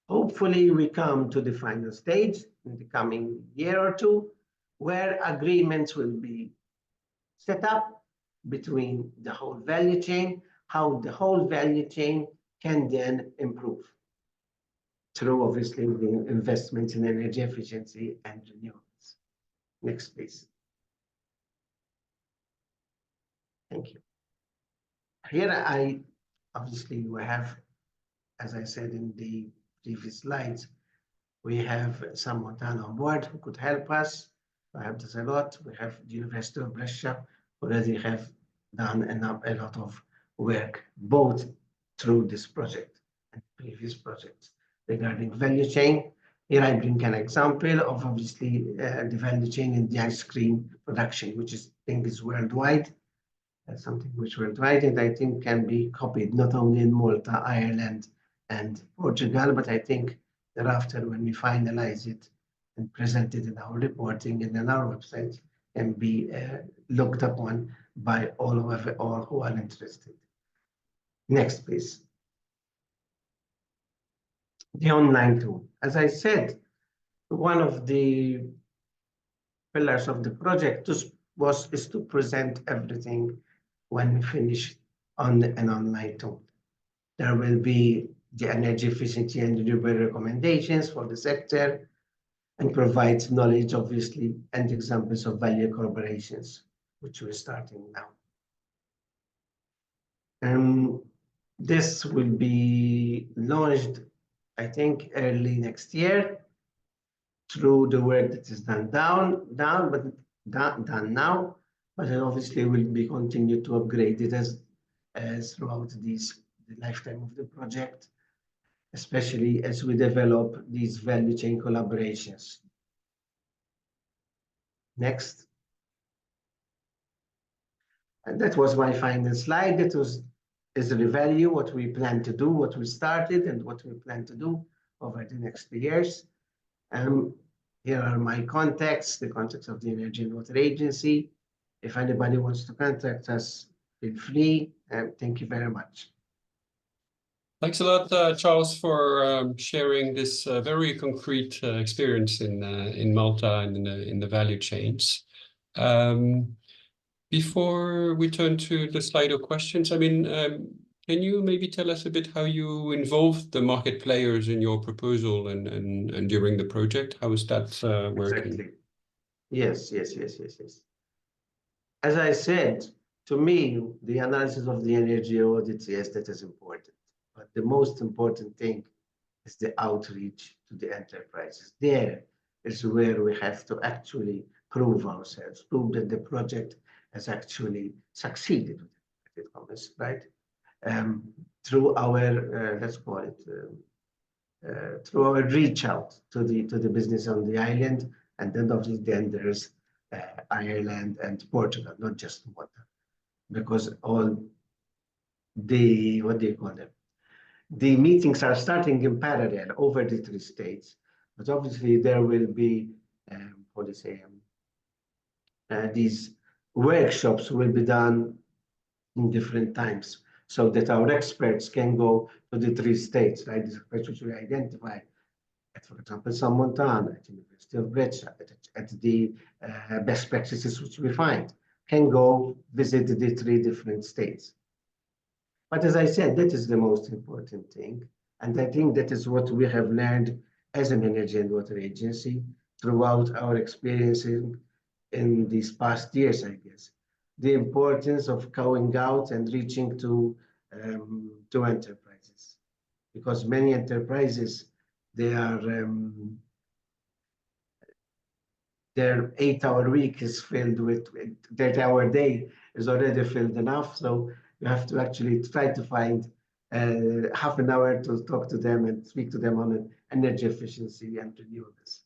Speaker 4: Hopefully, we come to the final stage in the coming year or two, where agreements will be set up between the whole value chain, how the whole value chain can then improve through obviously the investments in energy efficiency and renewables. Next, please. Thank you. Here I obviously we have, as I said in the previous slides, we have someone on board who could help us. I have this a lot. We have the University of Brescia already have done a lot of work, both through this project and previous projects regarding value chain. Here I bring an example of obviously the value chain in the ice cream production, which is I think is worldwide. That's something which worldwide and I think can be copied not only in Malta, Ireland, and Portugal, but I think thereafter when we finalize it and present it in our reporting and in our website can be looked upon by all who are interested. Next, please. The online tool. As I said, one of the pillars of the project is to present everything when we finish on an online tool. There will be the energy efficiency and renewable recommendations for the sector and provides knowledge, obviously, and examples of value collaborations, which we're starting now. This will be launched, I think, early next year through the work that is done now, but it obviously will be continued to upgrade it as throughout the lifetime of the project, especially as we develop these value chain collaborations. Next. And that was my final slide. That is a review, what we plan to do, what we started, and what we plan to do over the next 2 years. Here are my contacts, the contacts of the Energy and Water Agency. If anybody wants to contact us, feel free. Thank you very much.
Speaker 1: Thanks a lot, Charles, for sharing this very concrete experience in Malta and in the value chains. Before we turn to the Slido questions, I mean, can you maybe tell us a bit how you involved the market players in your proposal and during the project? How is that working?
Speaker 4: Exactly. Yes. As I said, to me, the analysis of the energy audits, yes, that is important. But the most important thing is the outreach to the enterprises. There is where we have to actually prove ourselves, prove that the project has actually succeeded, right? Through our, let's call it, through our reach out to the business on the island, and then obviously then there's Ireland and Portugal, not just Malta, because all the, what do you call them? The meetings are starting in parallel over the 3 states, but obviously there will be, what do you say, these workshops will be done in different times so that our experts can go to the 3 states, right? These experts which we identify at, for example, San Montana, at the University of Brescia, at the best practices which we find, can go visit the 3 different states. But as I said, that is the most important thing. And I think that is what we have learned as an Energy and Water Agency throughout our experiences in these past years, I guess. The importance of going out and reaching to enterprises. Because many enterprises, their 8-hour week is filled with, their 8-hour day is already filled enough. So you have to actually try to find half an hour to talk to them and speak to them on energy efficiency and renewables.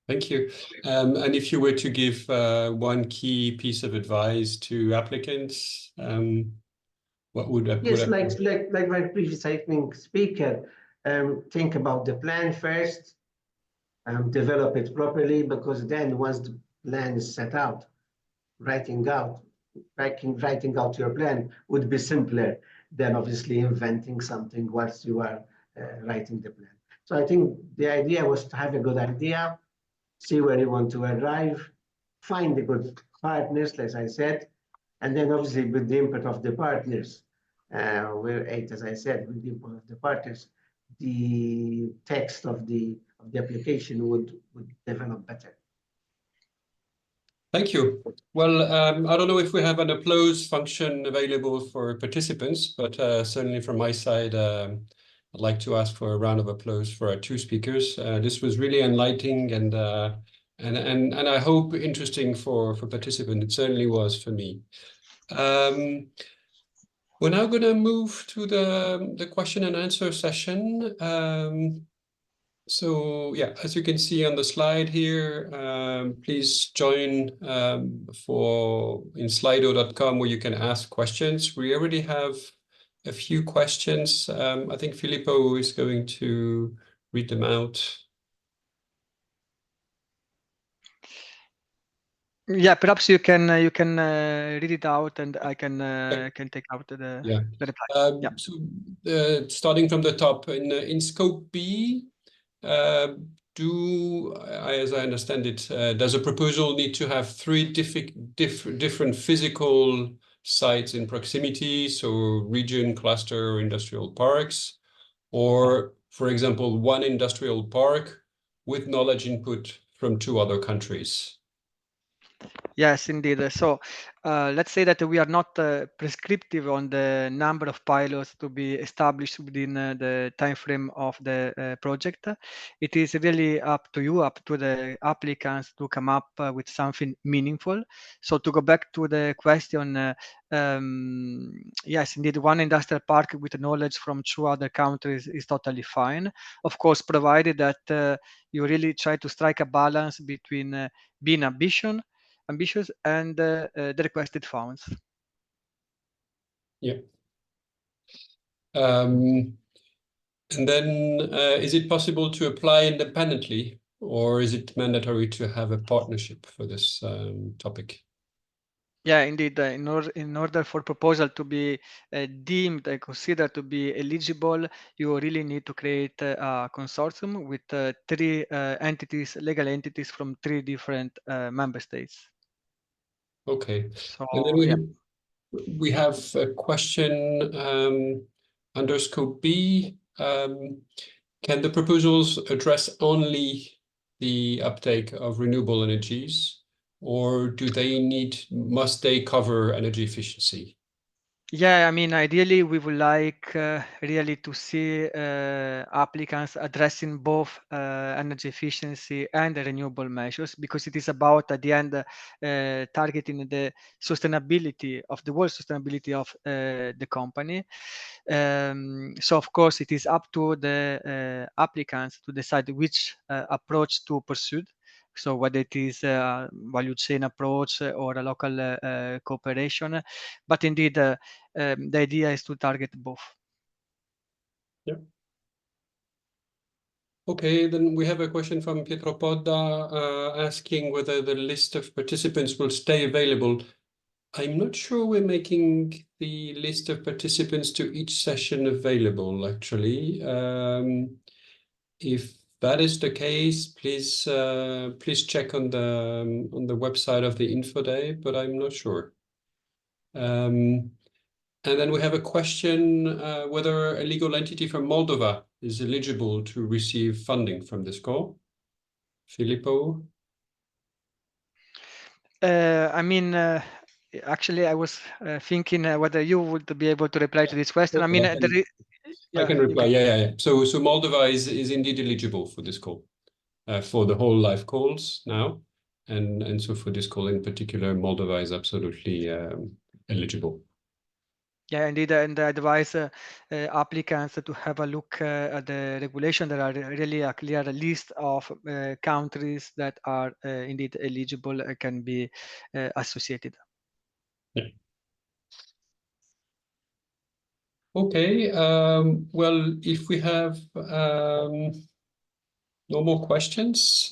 Speaker 1: Thank you. And if you were to give one key piece of advice to applicants, What would that?
Speaker 4: Yes, like my previous, I think, speaker, think about the plan first, develop it properly, because then once the plan is set out, writing out your plan would be simpler than obviously inventing something whilst you are writing the plan. So I think the idea was to have a good idea, see where you want to arrive, find the good partners, as I said, and then obviously with the input of the partners, as I said, with the input of the partners, the text of the application would develop better.
Speaker 1: Thank you. Well, I don't know if we have an applause function available for participants, but certainly from my side, I'd like to ask for a round of applause for our two speakers. This was really enlightening and I hope interesting for participants. It certainly was for me. We're now going to move to the question and answer session. So yeah, as you can see on the slide here, please join in slido.com where you can ask questions. We already have a few questions. I think Filippo is going to read them out.
Speaker 2: Yeah, perhaps you can read it out, and I can take out the reply.
Speaker 1: So starting from the top, in scope B, as I understand it, does a proposal need to have three different physical sites in proximity, so region, cluster, or industrial parks, or, for example, one industrial park with knowledge input from two other countries?
Speaker 2: Yes, indeed. So let's say that we are not prescriptive on the number of pilots to be established within the time frame of the project. It is really up to you, up to the applicants to come up with something meaningful. So to go back to the question, yes, indeed, one industrial park with knowledge from two other countries is totally fine. Of course, provided that you really try to strike a balance between being ambitious and the requested funds.
Speaker 1: Yeah. And then is it possible to apply independently, or is it mandatory to have a partnership for this topic?
Speaker 2: Yeah, indeed. In order for proposal to be deemed and considered to be eligible, you really need to create a consortium with three entities, legal entities from three different member states.
Speaker 1: Okay.
Speaker 2: So,
Speaker 1: and then we have a question under scope B. Can the proposals address only the uptake of renewable energies, or must they cover energy efficiency?
Speaker 2: yeah, I mean, ideally, we would like really to see applicants addressing both energy efficiency and the renewable measures, because it is about, at the end, targeting the sustainability of the world sustainability of the company. So, of course, it is up to the applicants to decide which approach to pursue. So whether it is a value chain approach or a local cooperation, but indeed the idea is to target both.
Speaker 1: Yeah. Okay, then we have a question from Pietro Podda asking whether the list of participants will stay available. I'm not sure we're making the list of participants to each session available, actually. If that is the case, please check on the website of the Info Day, but I'm not sure. And then we have a question whether a legal entity from Moldova is eligible to receive funding from this call. Filippo?
Speaker 2: I mean, actually, I was thinking whether you would be able to reply to this question. I mean,
Speaker 1: I can reply. Yeah. So Moldova is indeed eligible for this call, for the whole live calls now, and so for this call in particular, Moldova is absolutely eligible.
Speaker 2: Yeah, indeed, and I advise applicants to have a look at the regulation. There are really a clear list of countries that are indeed eligible and can be associated.
Speaker 1: Yeah. Okay, well, if we have no more questions,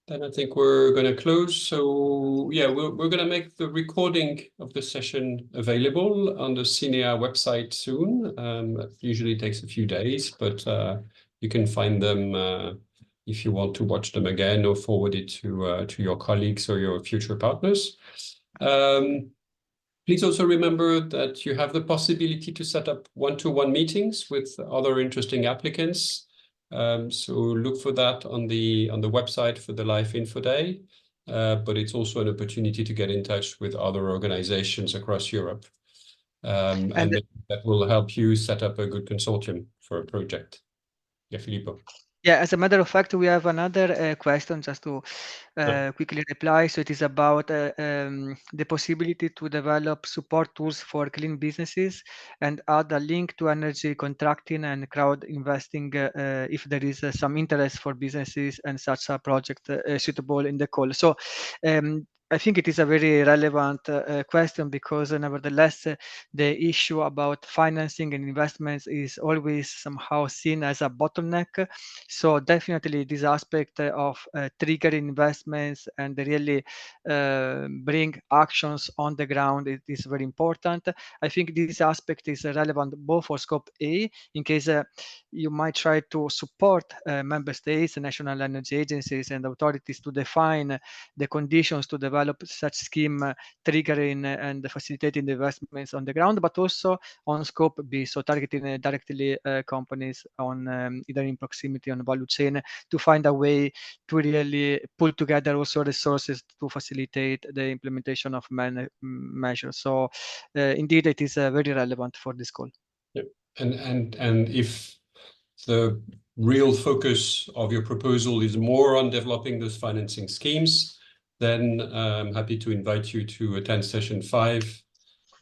Speaker 1: then I think we're going to close. So yeah, we're going to make the recording of the session available on the CENEA website soon. It usually takes a few days, but you can find them if you want to watch them again or forward it to your colleagues or your future partners. Please also remember that you have the possibility to set up one-to-one meetings with other interesting applicants. So look for that on the website for the Life Info Day. But it's also an opportunity to get in touch with other organizations across Europe. And that will help you set up a good consortium for a project. Yeah, Filippo.
Speaker 2: Yeah, as a matter of fact, we have another question just to quickly reply. So it is about the possibility to develop support tools for clean businesses and add a link to energy contracting and crowd investing if there is some interest for businesses and such a project suitable in the call. So I think it is a very relevant question because nevertheless, the issue about financing and investments is always somehow seen as a bottleneck. So definitely this aspect of triggering investments and really bring actions on the ground is very important. I think this aspect is relevant both for scope A, in case you might try to support member states, national energy agencies and authorities to define the conditions to develop such scheme triggering and facilitating the investments on the ground, but also on scope B, so targeting directly companies on either in proximity on value chain to find a way to really pull together also resources to facilitate the implementation of measures. So indeed, it is very relevant for this call.
Speaker 1: Yeah. And if the real focus of your proposal is more on developing those financing schemes, then I'm happy to invite you to attend session 5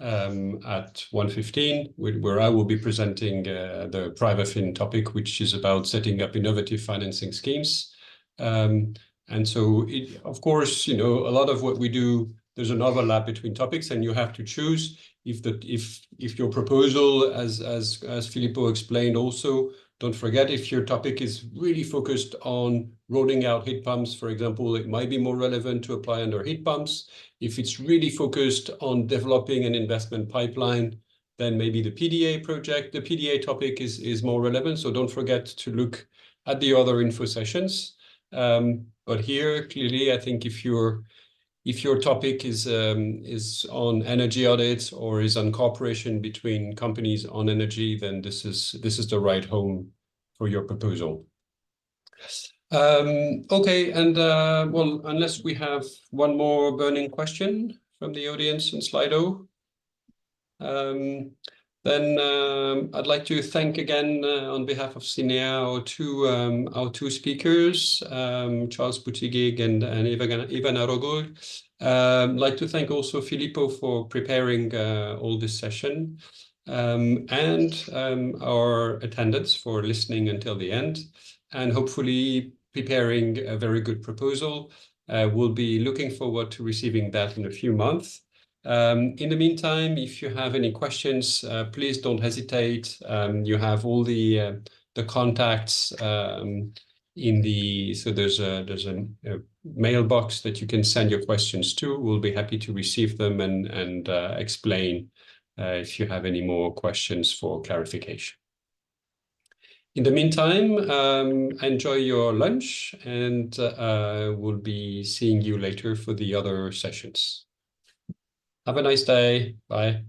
Speaker 1: at 1:15, where I will be presenting the PrivaFin topic, which is about setting up innovative financing schemes. And so, of course, you know, a lot of what we do, there's an overlap between topics, and you have to choose if your proposal, as Filippo explained also, don't forget, if your topic is really focused on rolling out heat pumps, for example, it might be more relevant to apply under heat pumps. If it's really focused on developing an investment pipeline, then maybe the PDA project, the PDA topic is more relevant. So don't forget to look at the other info sessions. But here, clearly, I think if your topic is on energy audits or is on cooperation between companies on energy, then this is the right home for your proposal. Okay, and well, unless we have one more burning question from the audience in Slido, then I'd like to thank again on behalf of CENEA our two speakers, Charles Buttigieg and Ivana Rogul. I'd like to thank also Filippo for preparing all this session, and our attendants for listening until the end, and hopefully preparing a very good proposal. We'll be looking forward to receiving that in a few months. In the meantime, if you have any questions, please don't hesitate. You have all the contacts in the, so there's a mailbox that you can send your questions to. We'll be happy to receive them and explain if you have any more questions for clarification. In the meantime, enjoy your lunch, and we'll be seeing you later for the other sessions. Have a nice day. Bye.